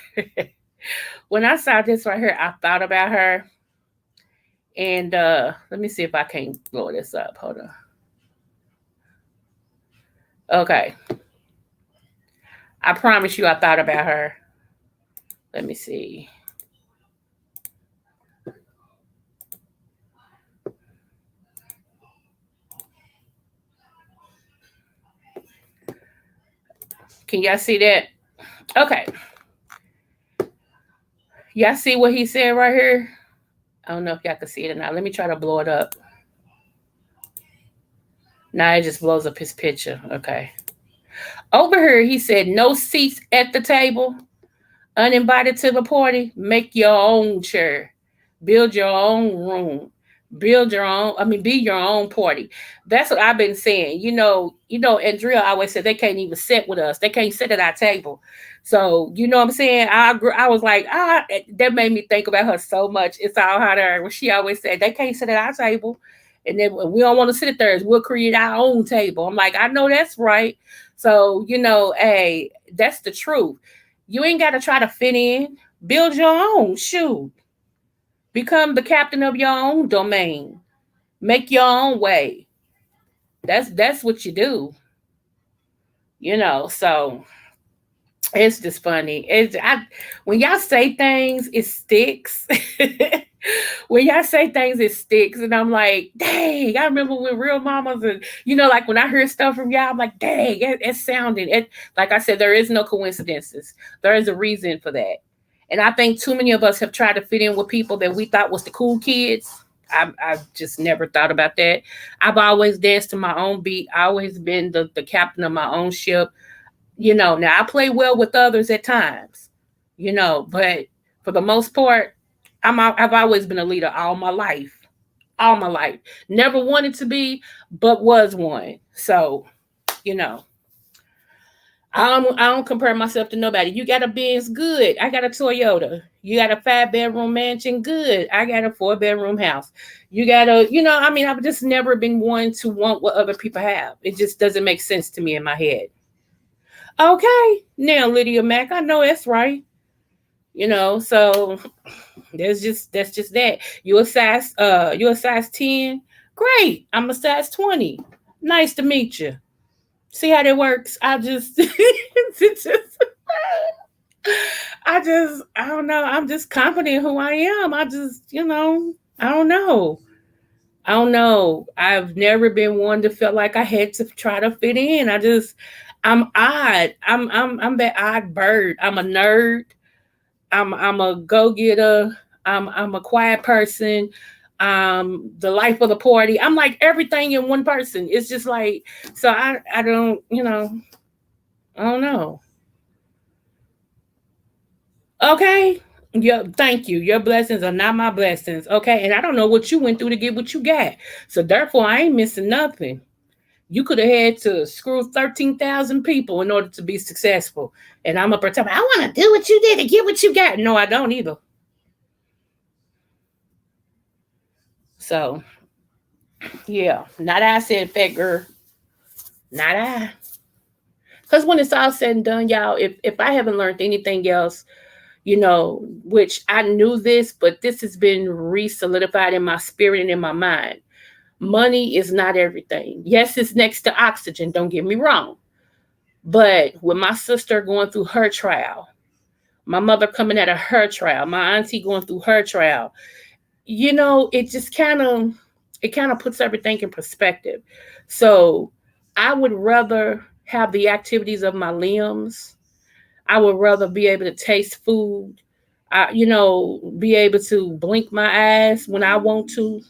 when I saw this right here, I thought about her. And let me see if I can blow this up. Hold on. Okay. I promise you I thought about her. Let me see. Can y'all see that? Okay. Y'all see what he said right here? I don't know if y'all can see it or not. Let me try to blow it up. Now it just blows up his picture. Okay. Over here, he said, no seats at the table. Uninvited to the party. Make your own chair. Build your own room. Be your own party. That's what I've been saying. Andrea always said they can't even sit with us. They can't sit at our table. So, you know what I'm saying? I was like, that made me think about her so much. It's all how there when she always said they can't sit at our table. And then we don't want to sit at theirs. We'll create our own table. I'm like, I know that's right. So, hey, that's the truth. You ain't got to try to fit in. Build your own. Shoot. Become the captain of your own domain. Make your own way. That's what you do. So it's just funny. When y'all say things, it sticks. When y'all say things, it sticks. And I'm like, dang, I remember when real mamas and like when I hear stuff from y'all, I'm like, dang, it's sounding it. Like I said, there is no coincidences. There is a reason for that. And I think too many of us have tried to fit in with people that we thought was the cool kids. I've just never thought about that. I've always danced to my own beat. I always been the captain of my own ship. Now I play well with others at times, but for the most part, I've always been a leader all my life. All my life. Never wanted to be, but was one. So, you know. I don't compare myself to nobody. You got a Benz, good. I got a Toyota. You got a 5-bedroom mansion, good. I got a 4-bedroom house. You got I've just never been one to want what other people have. It just doesn't make sense to me in my head. Okay, now Lydia Mack, I know that's right. So that's just that. You're a size 10. Great. I'm a size 20. Nice to meet you. See how that works? I don't know. I'm just confident who I am. I don't know. I don't know. I've never been one to feel like I had to try to fit in. I'm odd. I'm that odd bird. I'm a nerd. I'm a go-getter. I'm a quiet person. The life of the party. I'm like everything in one person. It's just like, so I don't, I don't know. Okay. Yeah, thank you. Your blessings are not my blessings. Okay. And I don't know what you went through to get what you got. So therefore I ain't missing nothing. You could have had to screw 13,000 people in order to be successful. And I'm a pretend, I want to do what you did to get what you got. No, I don't either. So yeah, not I said fat girl. Not I. Because when it's all said and done, y'all, if I haven't learned anything else, which I knew this, but this has been re-solidified in my spirit and in my mind. Money is not everything. Yes, it's next to oxygen, don't get me wrong. But with my sister going through her trial, my mother coming out of her trial, my auntie going through her trial, it just kind of puts everything in perspective. So I would rather have the activities of my limbs. I would rather be able to taste food. Be able to blink my eyes when I want to,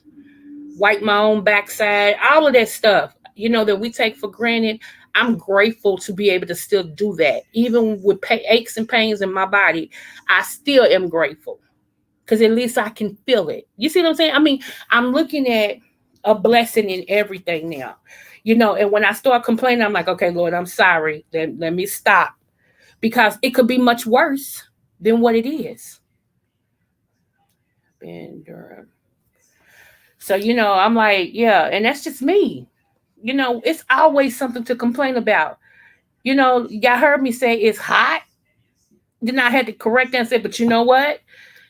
wipe my own backside, all of that stuff, that we take for granted. I'm grateful to be able to still do that. Even with aches and pains in my body, I still am grateful because at least I can feel it. You see what I'm saying? I mean, I'm looking at a blessing in everything now. And when I start complaining, I'm like, okay, Lord, I'm sorry. Let me stop because it could be much worse than what it is. And so, I'm like, yeah, and that's just me. It's always something to complain about. Y'all heard me say it's hot. Then I had to correct that and say, but you know what?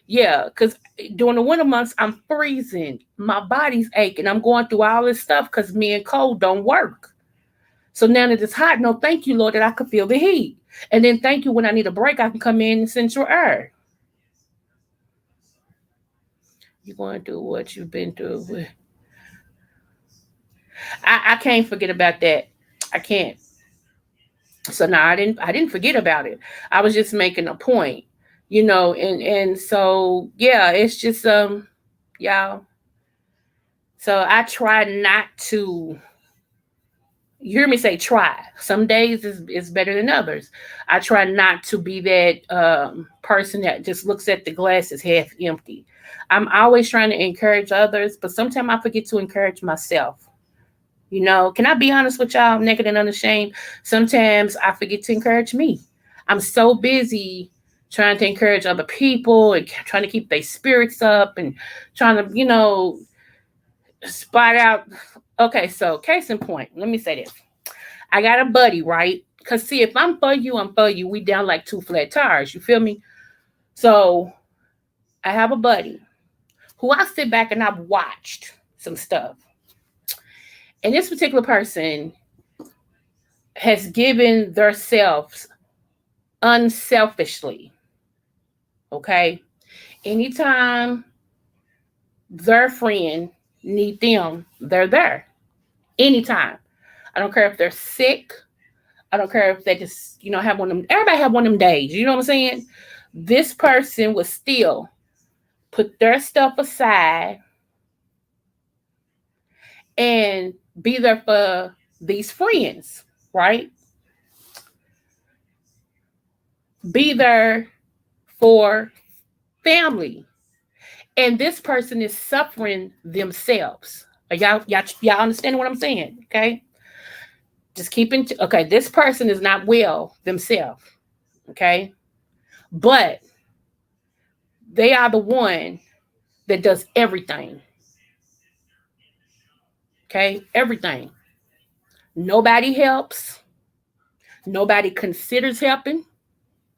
Yeah, because during the winter months, I'm freezing. My body's aching. I'm going through all this stuff because me and cold don't work. So now that it's hot, no, thank you, Lord, that I could feel the heat. And then thank you when I need a break, I can come in central air. You're going through what you've been through. I can't forget about that. I can't. So now I didn't forget about it. I was just making a point, and so yeah, it's just y'all. So I try not to, you hear me say try. Some days is better than others. I try not to be that person that just looks at the glass as half empty. I'm always trying to encourage others, but sometimes I forget to encourage myself. Can I be honest with y'all, naked and unashamed? Sometimes I forget to encourage me. I'm so busy trying to encourage other people and trying to keep their spirits up and trying to, spot out. Okay, so case in point, let me say this. I got a buddy, right? Because see, if I'm for you, I'm for you. We down like two flat tires. You feel me? So I have a buddy who I sit back and I've watched some stuff. And this particular person has given themselves unselfishly. Okay. Anytime their friend need them, they're there. Anytime. I don't care if they're sick. I don't care if they just, have one of them. Everybody have one of them days. You know what I'm saying? This person would still put their stuff aside and be there for these friends, right? Be there for family. And this person is suffering themselves. Y'all understand what I'm saying? Okay. Just keeping, okay, this person is not well themselves. Okay. But they are the one that does everything. Okay. Everything. Nobody helps. Nobody considers helping.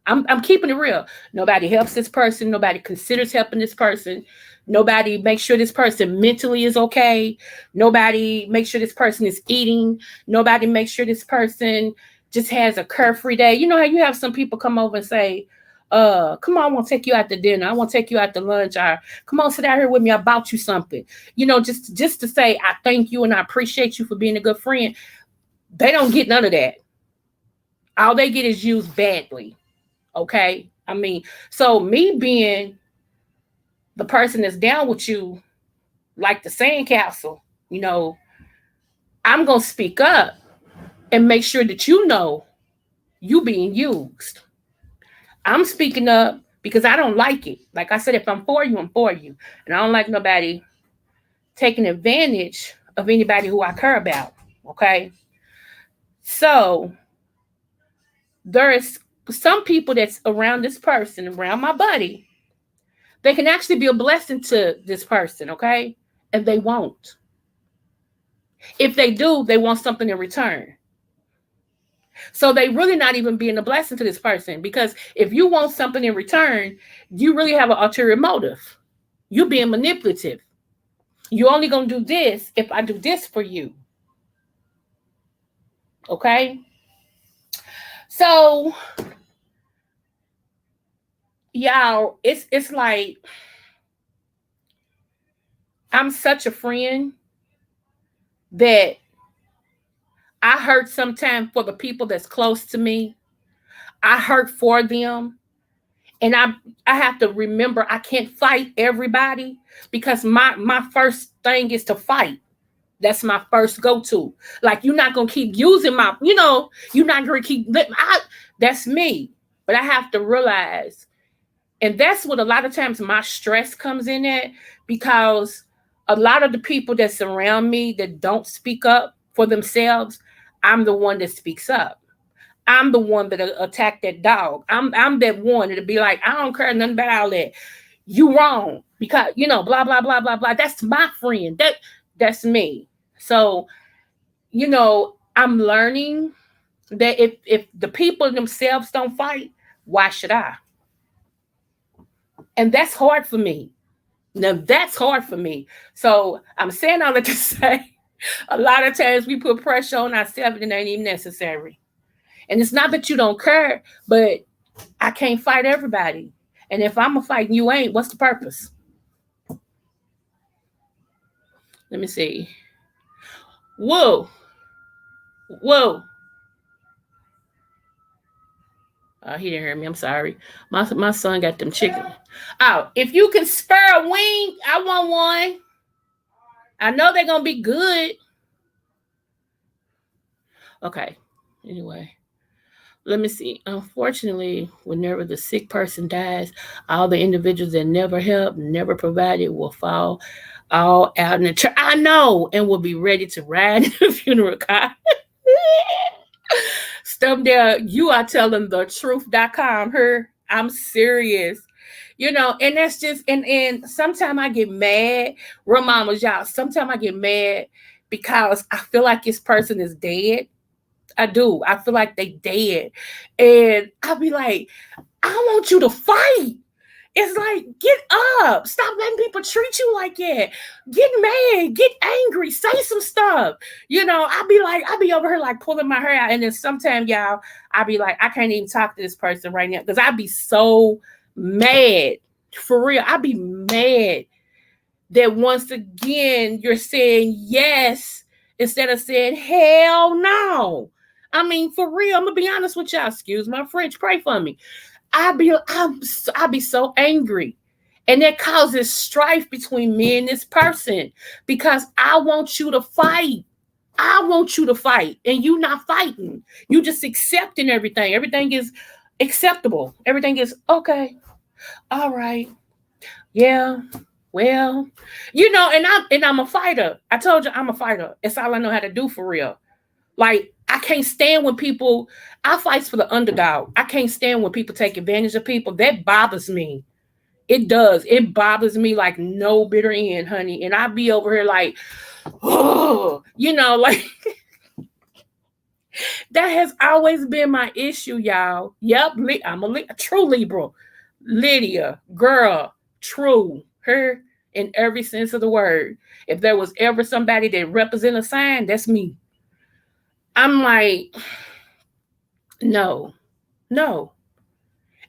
I'm keeping it real. Nobody helps this person. Nobody considers helping this person. Nobody makes sure this person mentally is okay. Nobody makes sure this person is eating. Nobody makes sure this person just has a carefree day. You know how you have some people come over and say, come on, I want to take you out to dinner. I want to take you out to lunch. Or come on, sit out here with me. I bought you something. Just to say, I thank you and I appreciate you for being a good friend. They don't get none of that. All they get is used badly. Okay. I mean, so me being the person that's down with you, like the sandcastle, I'm going to speak up and make sure that you being used. I'm speaking up because I don't like it. Like I said, if I'm for you, I'm for you. And I don't like nobody taking advantage of anybody who I care about. Okay. So there is some people that's around this person, around my buddy, they can actually be a blessing to this person, okay? And they won't. If they do, they want something in return. So they really not even being a blessing to this person because if you want something in return, you really have an ulterior motive. You're being manipulative. You're only going to do this if I do this for you. Okay? So, y'all, it's like I'm such a friend that I hurt sometimes for the people that's close to me. I hurt for them. And I have to remember I can't fight everybody because my first thing is to fight. That's my first go-to. Like, you're not gonna keep using my, you're not gonna keep. That's me. But I have to realize, and that's what a lot of times my stress comes in at, because a lot of the people that surround me that don't speak up for themselves, I'm the one that speaks up. I'm the one that attack that dog. I'm that one that'll be like, I don't care nothing about all that. You wrong because blah blah blah blah blah. That's my friend. That's me. So I'm learning that if the people themselves don't fight, why should I? And that's hard for me. Now that's hard for me. So I'm saying all that to say, a lot of times we put pressure on ourselves and it ain't even necessary. And it's not that you don't care, but I can't fight everybody. And if I'm a fight and you ain't, what's the purpose? Let me see. Whoa. Whoa. Oh, he didn't hear me. I'm sorry. My son got them chicken. Oh, if you can spare a wing, I want one. I know they're going to be good. Okay. Anyway. Let me see. Unfortunately, whenever the sick person dies, all the individuals that never helped, never provided will fall all out in the church. I know, and will be ready to ride in the funeral car. Stuff there, you are telling the truth.com her. I'm serious. And that's just, and sometimes I get mad. Real mamas, y'all, sometimes I get mad because I feel like this person is dead. I do. I feel like they dead. And I'll be like, I want you to fight. It's like, get up. Stop letting people treat you like that. Get mad. Get angry. Say some stuff. I'll be over here like pulling my hair out. And then sometimes, y'all, I'll be like, I can't even talk to this person right now because I'll be so mad. For real. I'll be mad that once again you're saying yes instead of saying hell no. I mean, for real, I'm gonna be honest with y'all. Excuse my French. Pray for me. I'll be so angry, and that causes strife between me and this person because I want you to fight. I want you to fight, and you not fighting. You just accepting everything. Everything is acceptable. Everything is okay. All right. Yeah. Well, and I'm a fighter. I told you I'm a fighter. It's all I know how to do for real. Like, I can't stand when people, I fight for the underdog. I can't stand when people take advantage of people. That bothers me. It does. It bothers me like no bitter end, honey. And I be over here like, oh, like that has always been my issue, y'all. Yep, I'm a true Libra. Lydia, girl, true. Her in every sense of the word. If there was ever somebody that represent a sign, that's me. I'm like, no.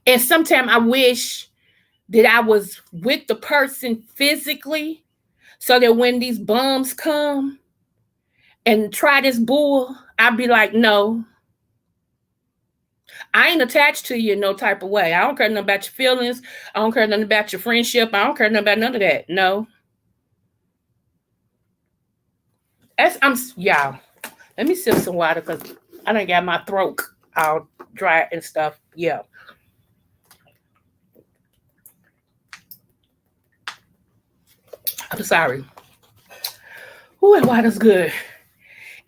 And sometimes I wish that I was with the person physically so that when these bums come and try this bull, I'd be like, no. I ain't attached to you in no type of way. I don't care nothing about your feelings. I don't care nothing about your friendship. I don't care nothing about none of that. No. Y'all. Let me sip some water because I done got my throat all dry and stuff. Yeah. I'm sorry. Ooh, that water's good.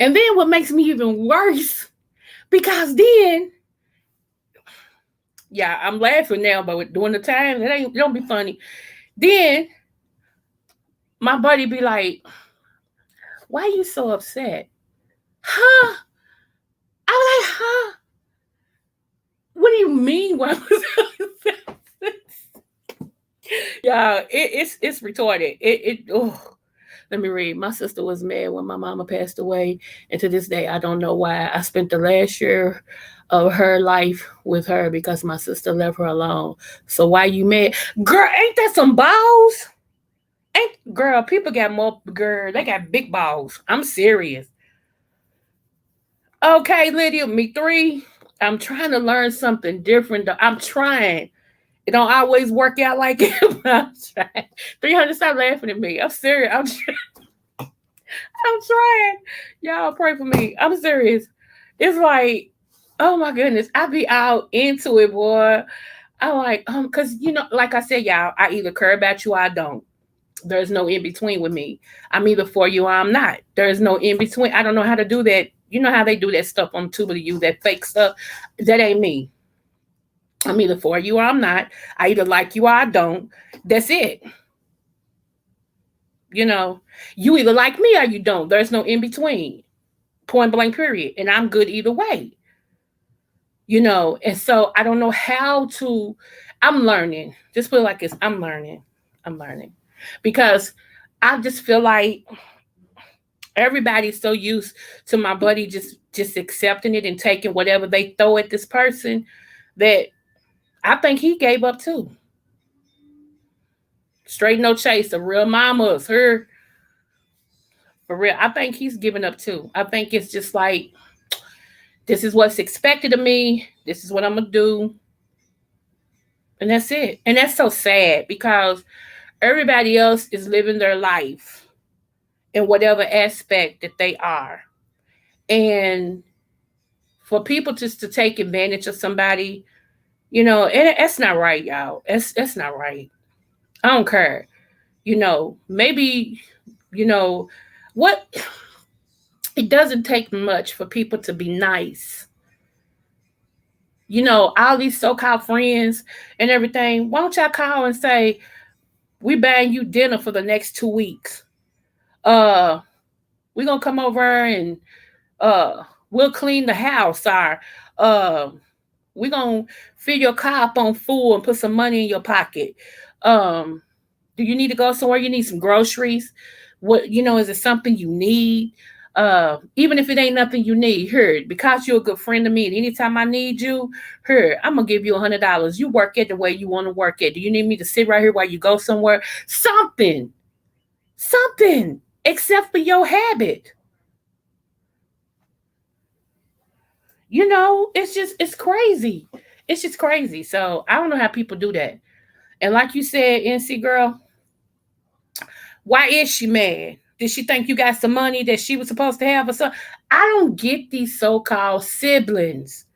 And then what makes me even worse, because then, yeah, I'm laughing now, but during the time, it don't be funny. Then my buddy be like, why are you so upset? Huh? I was like, huh? What do you mean? Why was I upset? Yeah, it's retarded. Let me read. My sister was mad when my mama passed away, and to this day, I don't know why. I spent the last year of her life with her because my sister left her alone. So why you mad? Girl, ain't that some balls? Girl, people got more, girl, they got big balls. I'm serious. Okay, Lydia, me 3. I'm trying to learn something different. I'm trying. It don't always work out like it, but I'm trying. 300, stop laughing at me. I'm serious. I'm trying. Y'all pray for me. I'm serious. It's like, oh my goodness, I be out into it, boy. I like, cause like I said, y'all, I either care about you or I don't. There's no in between with me. I'm either for you or I'm not. There's no in between. I don't know how to do that. You know how they do that stuff on Tuba to you, that fake stuff. That ain't me. I'm either for you or I'm not. I either like you or I don't. That's it. You know, you either like me or you don't. There's no in between. Point blank, period. And I'm good either way. And so I don't know how to. I'm learning. Just put it like this. I'm learning. I'm learning. Because I just feel like everybody's so used to my buddy just accepting it and taking whatever they throw at this person that I think he gave up too. Straight no chase, a real mama's her for real. I think he's giving up too. I think it's just like this is what's expected of me. This is what I'm gonna do, and that's it. And that's so sad because everybody else is living their life in whatever aspect that they are, and for people just to take advantage of somebody, and that's not right, y'all. That's not right. I don't care. Maybe, you know, what it doesn't take much for people to be nice. All these so-called friends and everything. Why don't y'all call and say, we buying you dinner for the next 2 weeks? Uh, we gonna come over and uh we'll clean the house, or uh we gonna fill your car up on full and put some money in your pocket. Um, do you need to go somewhere? You need some groceries. What is it something you need? Even if it ain't nothing you need, here, because you're a good friend to me, and anytime I need you, here, I'm gonna give you $100. You work it the way you want to work it. Do you need me to sit right here while you go somewhere? Something, except for your habit. It's crazy. It's just crazy. So I don't know how people do that. And like you said, NC girl, why is she mad? Did she think you got some money that she was supposed to have or something? I don't get these so-called siblings.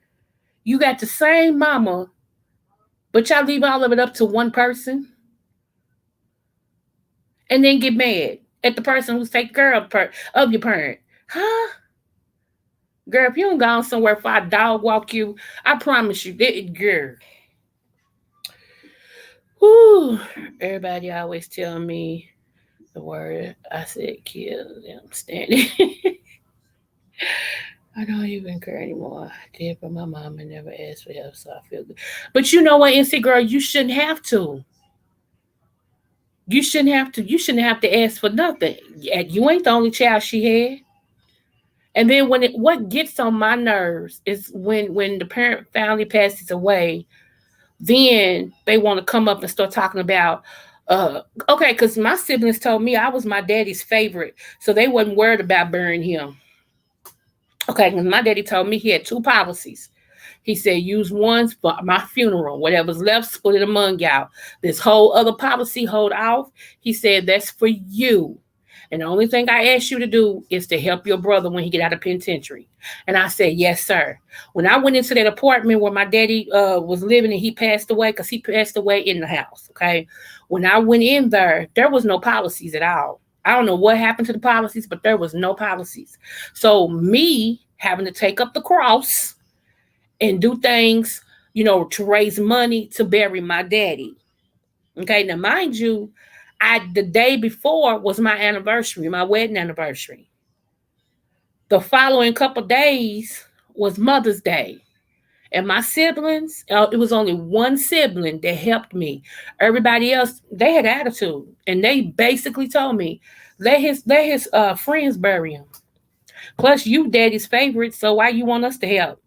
You got the same mama, but y'all leave all of it up to one person and then get mad at the person who's taking care of your parent. Huh? Girl, if you don't go somewhere for I dog walk you, I promise you, girl. Whew. Everybody always tell me the word I said kill them standing. I don't even care anymore. I did, but my mama never asked for help, so I feel good. But you know what, NC girl, you shouldn't have to. You shouldn't have to. You shouldn't have to ask for nothing. You ain't the only child she had. And then what gets on my nerves is when the parent finally passes away, then they want to come up and start talking about okay, because my siblings told me I was my daddy's favorite, so they wasn't worried about burying him. Okay, because my daddy told me he had two policies. He said, use one for my funeral. Whatever's left, split it among y'all. This whole other policy, hold off. He said, that's for you. And the only thing I ask you to do is to help your brother when he get out of penitentiary. And I said, yes, sir. When I went into that apartment where my daddy was living and he passed away, because he passed away in the house, okay? When I went in there was no policies at all. I don't know what happened to the policies, but there was no policies. So me having to take up the cross and do things, to raise money to bury my daddy. Okay, now mind you, the day before was my anniversary, my wedding anniversary. The following couple days was Mother's Day. And my siblings, it was only one sibling that helped me. Everybody else, they had attitude. And they basically told me, let his friends bury him. Plus, you daddy's favorite, so why you want us to help?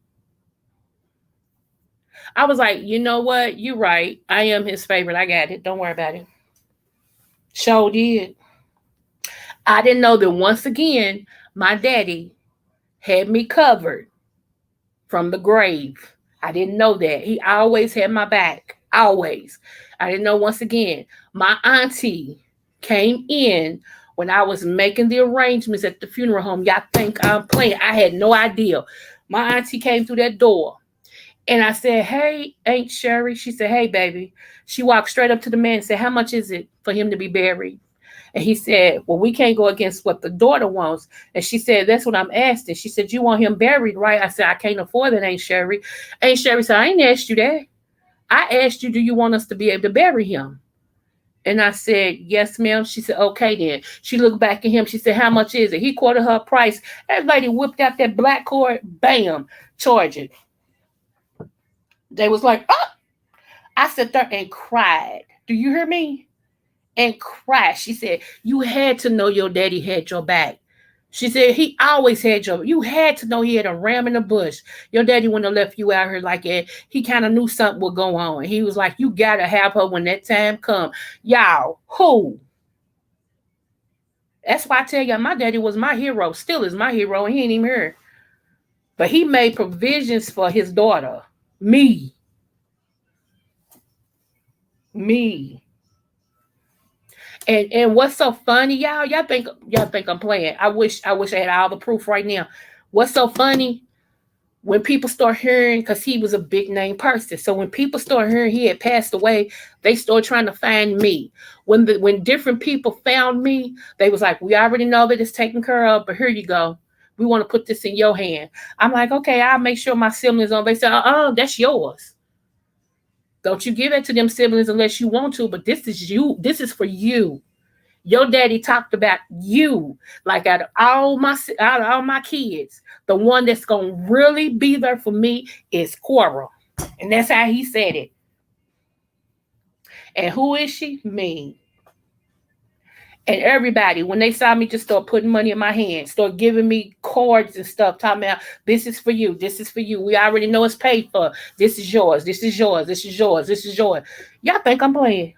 I was like, you know what? You're right. I am his favorite. I got it. Don't worry about it. Sure did. I didn't know that once again, my daddy had me covered from the grave. I didn't know that. He always had my back. Always. I didn't know once again. My auntie came in When I was making the arrangements at the funeral home, y'all think I'm playing. I had no idea. My auntie came through that door and I said, "Hey, Aunt Sherry." She said, "Hey, baby." She walked straight up to the man and said, "How much is it for him to be buried?" And he said, "Well, we can't go against what the daughter wants." And she said, "That's what I'm asking." She said, "You want him buried, right?" I said, "I can't afford that, Aunt Sherry." Aunt Sherry said, "I ain't asked you that. I asked you, do you want us to be able to bury him?" And I said, "Yes, ma'am." She said, "Okay, then." She looked back at him. She said, "How much is it?" He quoted her price. That lady whipped out that black cord. Bam. Charge it. They was like, "Oh." I sat there and cried. Do you hear me? And cried. She said, "You had to know your daddy had your back." She said, "He always had your, you had to know he had a ram in the bush. Your daddy wouldn't have left you out here like that. He kind of knew something would go on. He was like, you got to have her when that time come." Y'all, who? That's why I tell y'all, my daddy was my hero, still is my hero, and he ain't even here. But he made provisions for his daughter. Me. Me. And what's so funny, y'all? Y'all think I'm playing. I wish I had all the proof right now. What's so funny? When people start hearing, because he was a big name person, so when people start hearing he had passed away, they start trying to find me. When different people found me, they was like, "We already know that it's taken care of, but here you go. We want to put this in your hand." I'm like, "Okay, I'll make sure my siblings on." They said, "That's yours. Don't you give it to them siblings unless you want to, but this is you. This is for you. Your daddy talked about you. Like out of all my kids, the one that's gonna really be there for me is Coral." And that's how he said it. And who is she? Me. And everybody, when they saw me just start putting money in my hand, start giving me cards and stuff, talking about, "This is for you, this is for you. We already know it's paid for. This is yours, this is yours, this is yours, this is yours." Y'all think I'm playing?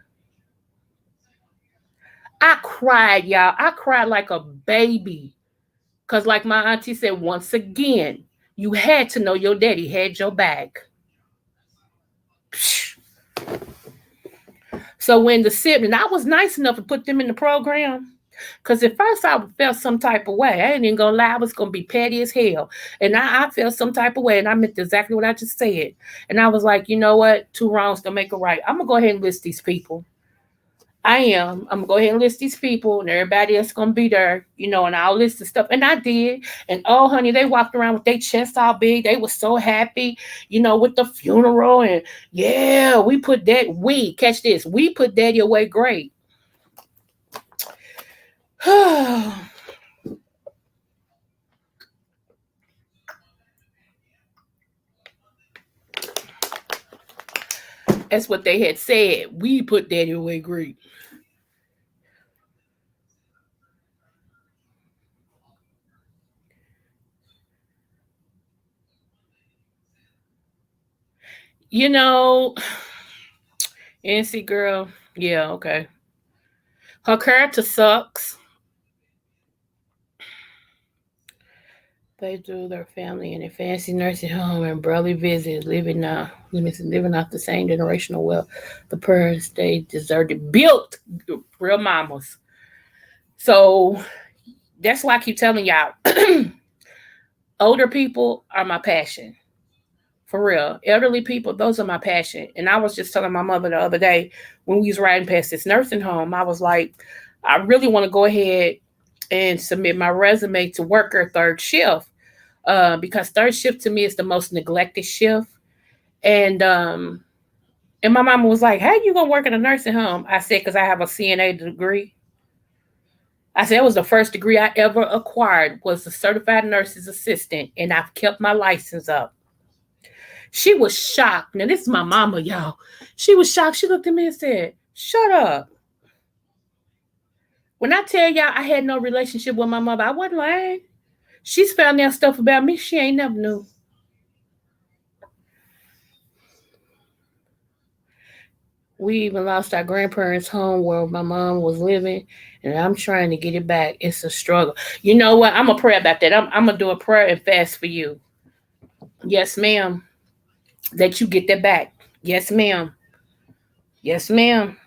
I cried, y'all. I cried like a baby. Because, like my auntie said, once again, you had to know your daddy had your back. So when the sibling, I was nice enough to put them in the program. Because at first I felt some type of way. I ain't even gonna lie, I was gonna be petty as hell. And I felt some type of way, and I meant exactly what I just said. And I was like, you know what? Two wrongs don't make a right. I'm gonna go ahead and list these people. I am. I'm gonna go ahead and list these people and everybody else gonna be there, and I'll list the stuff. And I did. And oh honey, they walked around with their chest all big. They were so happy, with the funeral. And yeah, catch this, we put daddy away great. That's what they had said. We put daddy away great. You know, NC girl, yeah, okay. Her character sucks. They threw their family in a fancy nursing home and barely visited, living off the same generational wealth the parents they deserted built. Real mamas. So that's why I keep telling y'all, older people are my passion. For real. Elderly people, those are my passion. And I was just telling my mother the other day when we was riding past this nursing home, I was like, I really want to go ahead and submit my resume to work her third shift. Because third shift to me is the most neglected shift. And and my mama was like, "How you gonna work in a nursing home?" I said, "Because I have a CNA degree." I said, "It was the first degree I ever acquired, was a certified nurse's assistant, and I've kept my license up." She was shocked. Now this is my mama, y'all. She was shocked. She looked at me and said, "Shut up." When I tell y'all I had no relationship with my mother, I wasn't lying. She's found out stuff about me she ain't never knew. We even lost our grandparents' home where my mom was living, and I'm trying to get it back. It's a struggle. You know what? I'm going to pray about that. I'm going to do a prayer and fast for you. Yes, ma'am. That you get that back. Yes, ma'am. Yes, ma'am.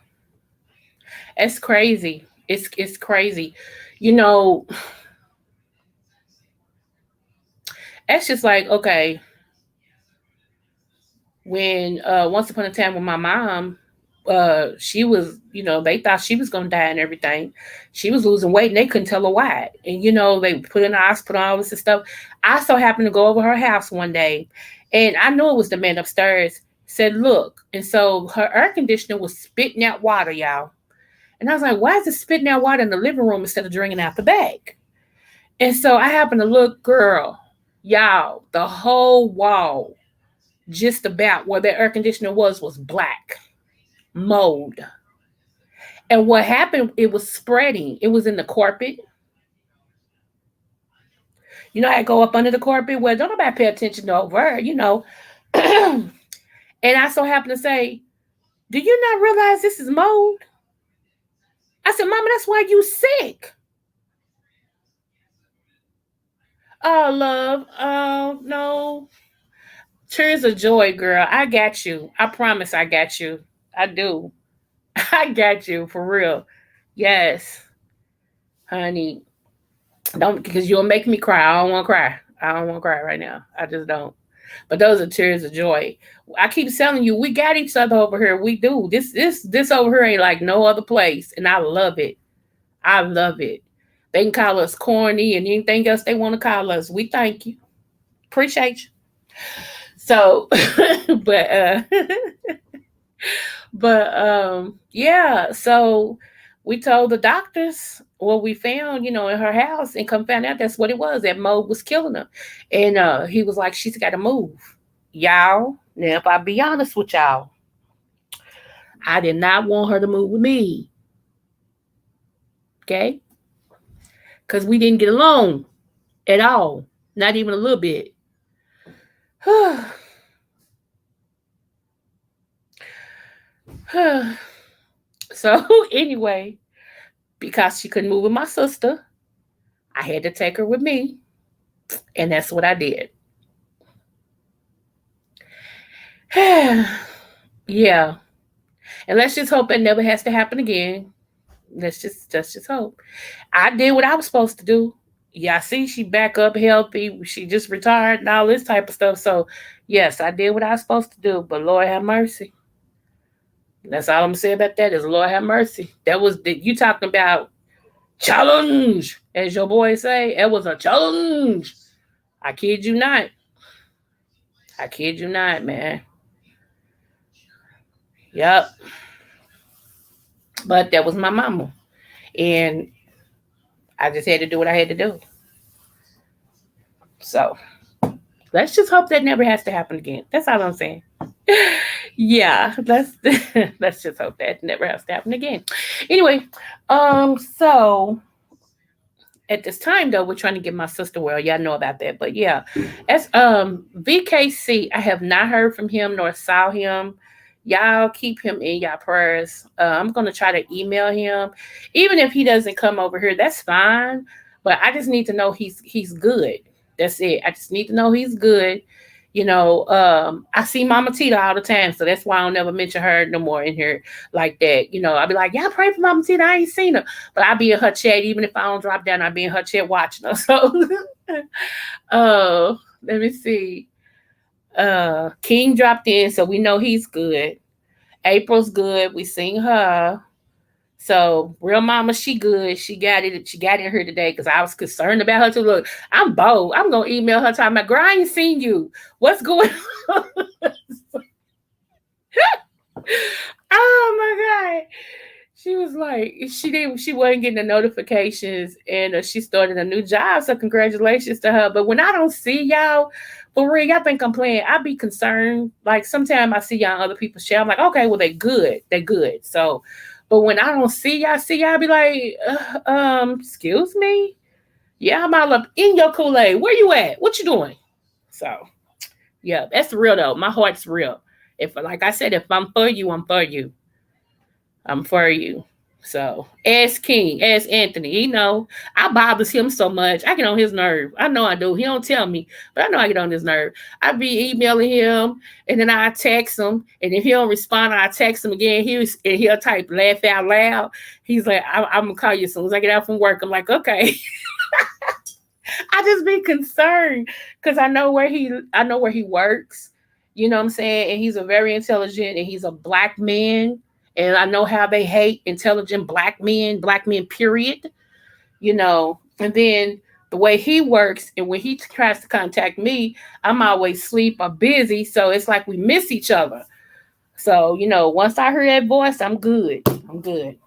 That's crazy. It's crazy. You know, it's just like, okay, when once upon a time when my mom she was, they thought she was gonna die and everything. She was losing weight and they couldn't tell her why. And they put her in the hospital, all this and stuff. I so happened to go over her house one day and I knew it was the man upstairs, said, look. And so her air conditioner was spitting out water, y'all. And I was like, why is it spitting out water in the living room instead of drinking out the bag? And so I happened to look, girl, y'all, the whole wall, just about where the air conditioner was black mold. And what happened, it was spreading. It was in the carpet. I go up under the carpet where don't nobody pay attention to over. And I so happen to say, do you not realize this is mold? I said, Mama, that's why you sick. Oh, love. Oh, no. Tears of joy, girl. I got you. I promise I got you. I do. I got you for real. Yes, honey. Don't, because you'll make me cry. I don't want to cry. I don't want to cry right now. I just don't. But those are tears of joy. I keep telling you, we got each other over here. We do. This over here ain't like no other place, and I love it. I love it. They can call us corny and anything else they want to call us. We thank you. Appreciate you. So, but yeah, so we told the doctors what we found, in her house, and come found out that's what it was. That mold was killing her. And he was like, she's got to move. Y'all, now if I be honest with y'all, I did not want her to move with me. Okay? Because we didn't get along at all. Not even a little bit. So anyway, because she couldn't move with my sister, I had to take her with me. And that's what I did. Yeah. And let's just hope it never has to happen again. Let's just hope. I did what I was supposed to do. Yeah, I see she back up healthy. She just retired and all this type of stuff. So yes, I did what I was supposed to do. But Lord have mercy. That's all I'm saying about that is Lord have mercy. That was you talking about challenge, as your boys say. It was a challenge. I kid you not. I kid you not, man. Yep. But that was my mama. And I just had to do what I had to do. So let's just hope that never has to happen again. That's all I'm saying. Yeah, let's just hope that never has to happen again. Anyway, so at this time though, we're trying to get my sister well. Y'all know about that, but yeah, as VKC, I have not heard from him nor saw him. Y'all keep him in y'all prayers. I'm gonna try to email him, even if he doesn't come over here. That's fine, but I just need to know he's good. That's it. I just need to know he's good. I see Mama Tita all the time, so that's why I don't never mention her no more in here like that. I'll be like, y'all pray for Mama Tita. I ain't seen her, but I'll be in her chat. Even if I don't drop down, I'll be in her chat watching her. So, let me see. King dropped in, so we know he's good. April's good. We seen her. So real mama, she good. She got it. She got in here today because I was concerned about her too. Look, I'm bold. I'm gonna email her talking about, girl, I ain't seen you. What's going on? Oh my God. She was like, she wasn't getting the notifications, and she started a new job. So congratulations to her. But when I don't see y'all, for real, y'all think I'm playing, I be concerned. Like sometimes I see y'all on other people's share. I'm like, okay, well they good. They good. So but when I don't see y'all be like, excuse me? Yeah, I'm all up in your Kool-Aid. Where you at? What you doing? So, yeah, that's real though. My heart's real. If, like I said, if I'm for you, I'm for you. I'm for you. So ask King, ask Anthony. He know I bothers him so much. I get on his nerve. I know I do. He don't tell me, but I know I get on his nerve. I be emailing him, and then I text him, and if he don't respond, I text him again. He'll type laugh out loud. He's like, I'm gonna call you as soon as I get out from work. I'm like, okay. I just be concerned because I know where he works. You know what I'm saying? And he's a very intelligent and he's a black man. And I know how they hate intelligent black men, period. And then the way he works and when he tries to contact me, I'm always asleep or busy. So it's like we miss each other. So, once I hear that voice, I'm good. I'm good.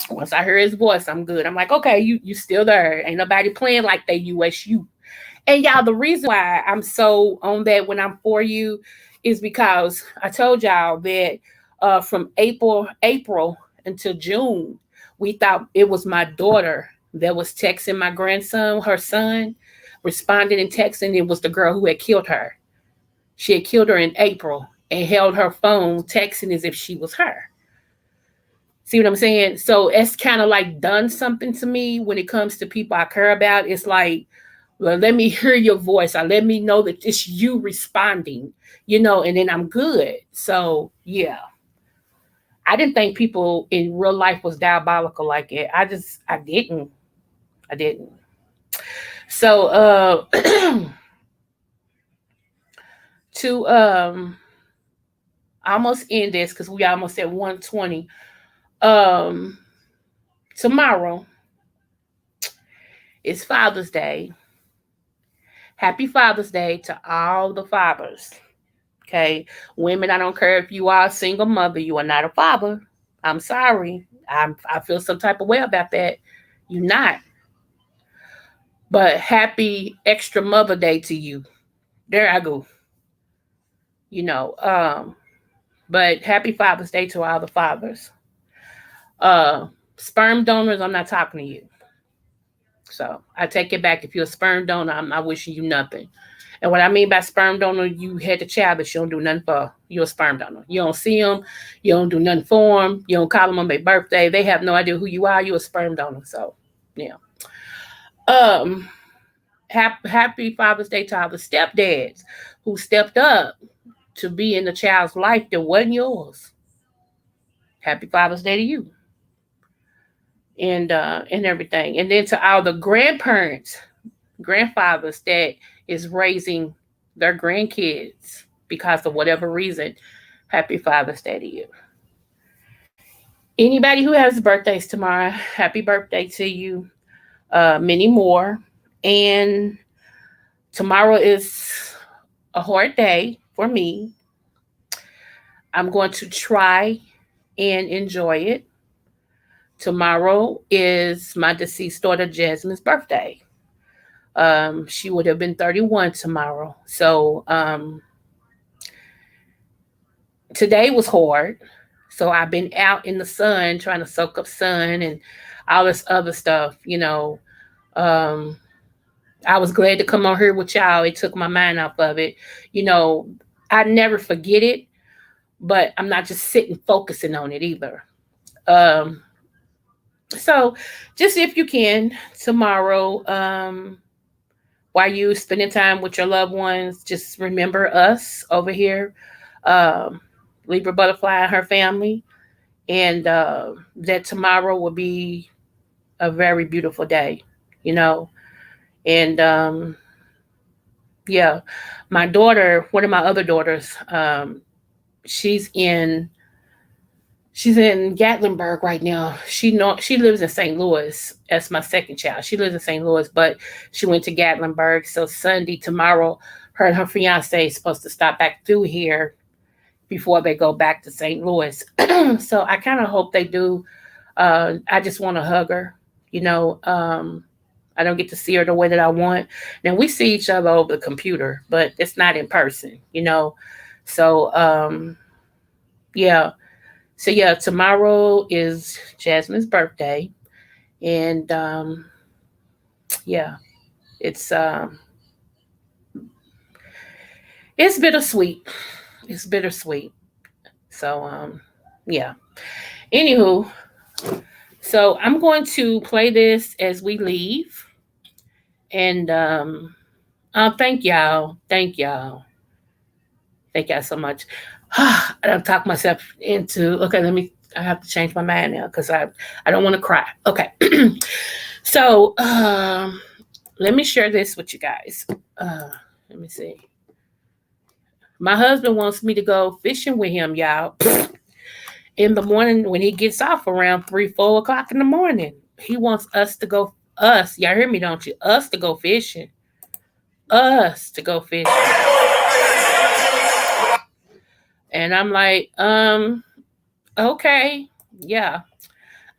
Once I hear his voice, I'm good. I'm like, okay, you still there. Ain't nobody playing like they USU. And y'all, the reason why I'm so on that when I'm for you is because I told y'all that from April until June, we thought it was my daughter that was texting my grandson, her son, responding and texting. It was the girl who had killed her. She had killed her in April and held her phone texting as if she was her. See what I'm saying? So it's kind of like done something to me when it comes to people I care about. It's like, well, let me hear your voice. Or let me know that it's you responding, and then I'm good. So yeah. I didn't think people in real life was diabolical like it. I didn't. I didn't. So to almost end this because we almost at 120. Um Tomorrow is Father's Day. Happy Father's Day to all the fathers. Okay. Women, I don't care if you are a single mother, you are not a father. I'm sorry. I feel some type of way about that. You're not. But happy extra Mother Day to you. There I go. You know, um, but happy Father's Day to all the fathers. Uh Sperm donors, I'm not talking to you. So I take it back. If you're a sperm donor, I'm not wishing you nothing. And what I mean by sperm donor, you had the child that you don't do nothing for. You're a sperm donor. You don't see them. You don't do nothing for them. You don't call them on their birthday. They have no idea who you are. You're a sperm donor. So, yeah. Um, happy Father's Day to all the stepdads who stepped up to be in the child's life that wasn't yours. Happy Father's Day to you and everything. And then to all the grandparents, grandfathers that is raising their grandkids because of whatever reason, happy Father's Day to you. Anybody who has birthdays tomorrow, happy birthday to you. Many more. And tomorrow is a hard day for me. I'm going to try and enjoy it. Tomorrow is my deceased daughter Jasmine's birthday. She would have been 31 tomorrow. So today was hard. So I've been out in the sun trying to soak up sun and all this other stuff. Um, I was glad to come on here with y'all. It took my mind off of it. You know, I never forget it, but I'm not just sitting focusing on it either. Um, so just if you can tomorrow, while you spending time with your loved ones, just remember us over here, um, Libra Butterfly and her family, and that tomorrow will be a very beautiful day, you know. And yeah, my daughter, one of my other daughters, she's in she's in Gatlinburg right now. She lives in St. Louis. That's my second child. She lives in St. Louis, but she went to Gatlinburg. So Sunday, tomorrow, her and her fiance is supposed to stop back through here before they go back to St. Louis. So I kind of hope they do. I just want to hug her. You know, I don't get to see her the way that I want. Now we see each other over the computer, but it's not in person. You know, so yeah. So yeah, tomorrow is Jasmine's birthday, and yeah, it's um, it's bittersweet. It's bittersweet. So yeah. Anywho, So I'm going to play this as we leave. And thank y'all. Thank y'all. Thank y'all so much. I've talked myself into, okay, I have to change my mind now because I don't want to cry. Okay. So let me share this with you guys. Let me see. My husband wants me to go fishing with him, y'all. In the morning when he gets off around 3, 4 o'clock in the morning. He wants us to go, y'all hear me, don't you? Us to go fishing. Us to go fishing. And I'm like, okay, yeah.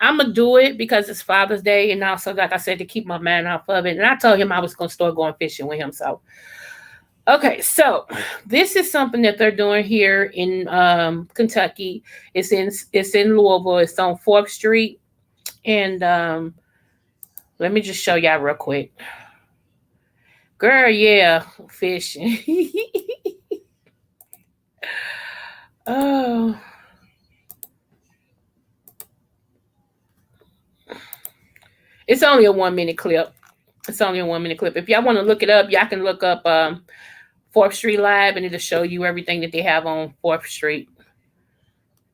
I'm gonna do it because it's Father's Day, and also, like I said, to keep my mind off of it. And I told him I was gonna start going fishing with him. So, okay, so this is something that they're doing here in Kentucky. It's in Louisville. It's on 4th Street, and let me just show y'all real quick. Girl, yeah, fishing. Oh. It's only a 1 minute clip. It's only a 1 minute clip. If y'all want to look it up, y'all can look up 4th Street Live and it'll show you everything that they have on 4th Street.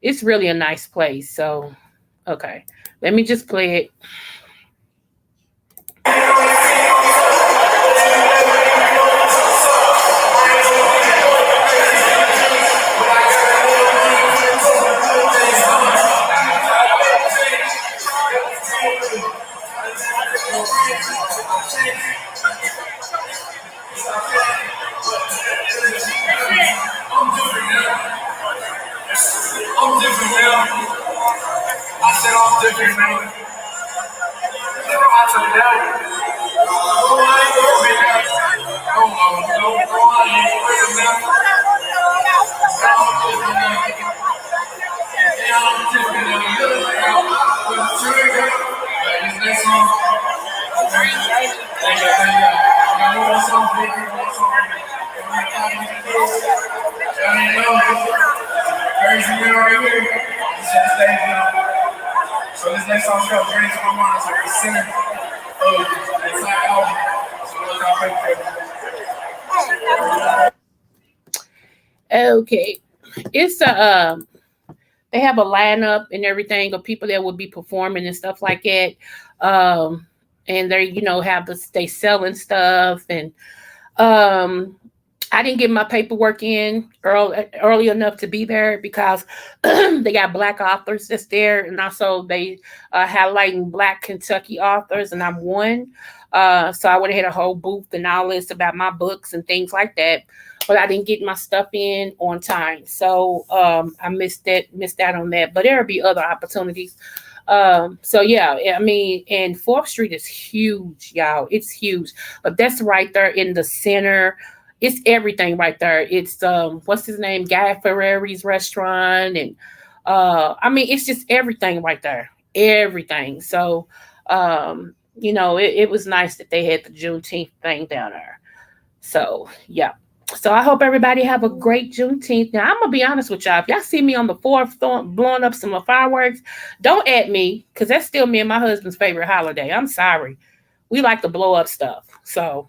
It's really a nice place. So, okay. Let me just play it. I'm different now. I said I'm different now. I said that. Oh, I ain't perfect now. No, I ain't perfect now. I'm different now. Yeah, I'm different now. With the trigger. Like this next song. Thank you. I know that song big. Y'all didn't know. Crazy girl right here. This is the so this next song called Journey to My Mind. So we're center of the entire album. So look how okay. It's they have a lineup and everything of people that will be performing and stuff like that. And they, have they selling stuff and I didn't get my paperwork in early enough to be there because they got Black authors that's there, and also they highlighting Black Kentucky authors, and I'm one. So I would have had a whole booth and all this about my books and things like that, but I didn't get my stuff in on time, so I missed out on that. But there'll be other opportunities. So yeah, I mean, and 4th Street is huge, y'all. It's huge, but that's right there in the center. It's everything right there. It's what's his name? Guy Ferreri's restaurant, and I mean, it's just everything right there. Everything. So it was nice that they had the Juneteenth thing down there. So yeah. So I hope everybody have a great Juneteenth. Now I'm gonna be honest with y'all. If y'all see me on the 4th blowing up some fireworks, don't at me, because that's still me and my husband's favorite holiday. I'm sorry. We like to blow up stuff. So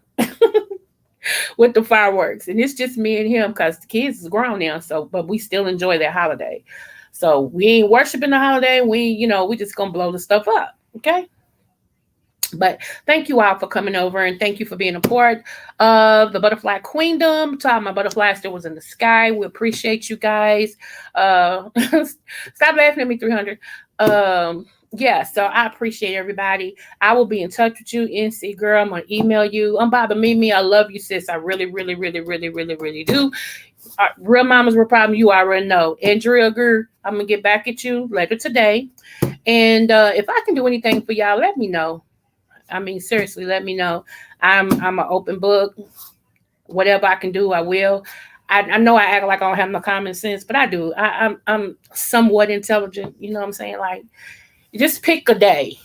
with the fireworks. And it's just me and him because the kids is grown now. So, but we still enjoy that holiday. So we ain't worshiping the holiday. We just gonna blow the stuff up. Okay. But thank you all for coming over, and thank you for being a part of the Butterfly Queendom. To all my butterflies that was in the sky, we appreciate you guys. Stop laughing at me, 300. Yeah, so I appreciate everybody. I will be in touch with you, NC girl. I'm gonna email you. Baba Mimi, I love you, sis. I really, really, really, really, really, really do. Real mamas were problem. You already know. Andrea Gur, I'm gonna get back at you later today. And if I can do anything for y'all, let me know. I mean, seriously, let me know. I'm an open book. Whatever I can do, I will. I know I act like I don't have no common sense, but I do. I'm somewhat intelligent. You know what I'm saying? Like, just pick a day.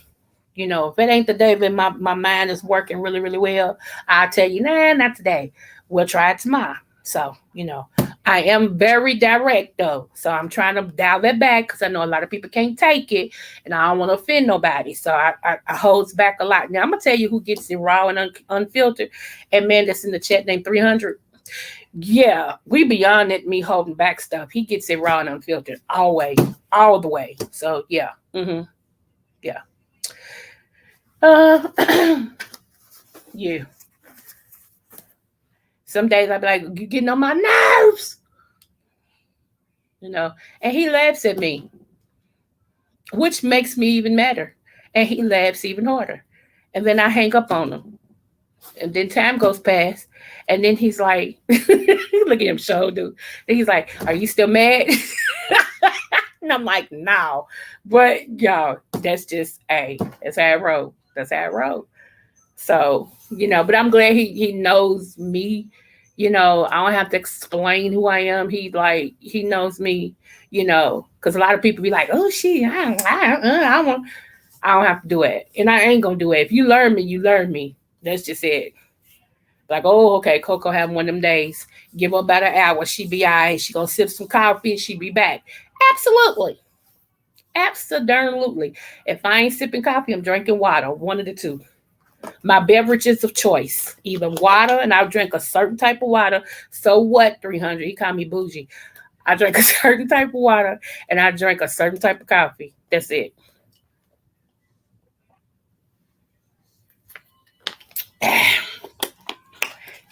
If it ain't the day, then my mind is working really, really well. I'll tell you, nah, not today. We'll try it tomorrow. So, I am very direct though, so I'm trying to dial that back because I know a lot of people can't take it, and I don't want to offend nobody. So I holds back a lot. Now I'm gonna tell you who gets it raw and unfiltered, and man, that's in the chat named 300. Yeah, we beyond it. Me holding back stuff. He gets it raw and unfiltered, always, all the way. So yeah, yeah. Uh, yeah. Some days I be like, you getting on my nerves, and he laughs at me, which makes me even madder. And he laughs even harder. And then I hang up on him. And then time goes past. And then he's like, look at him, show dude. Then he's like, are you still mad? And I'm like, no. But y'all, that's just, hey, that's how I roll. That's how I roll. So, but I'm glad he knows me. I don't have to explain who I am. He knows me, because a lot of people be like, oh, I don't have to do it. And I ain't going to do it. If you learn me, you learn me. That's just it. Like, oh, okay, Coco having one of them days. Give her about an hour. She be all right. She going to sip some coffee and she be back. Absolutely. Absolutely. If I ain't sipping coffee, I'm drinking water. One of the two. My beverages of choice, either water, and I'll drink a certain type of water. So what, 300? He called me bougie. I drink a certain type of water, and I drink a certain type of coffee. That's it.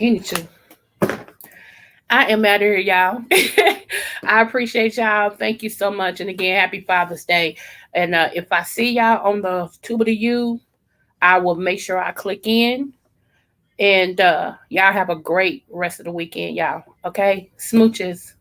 Anywho, I am out of here, y'all. I appreciate y'all. Thank you so much. And again, happy Father's Day. And if I see y'all on the Tuba to You, I will make sure I click in. And y'all have a great rest of the weekend, y'all. Okay? Smooches.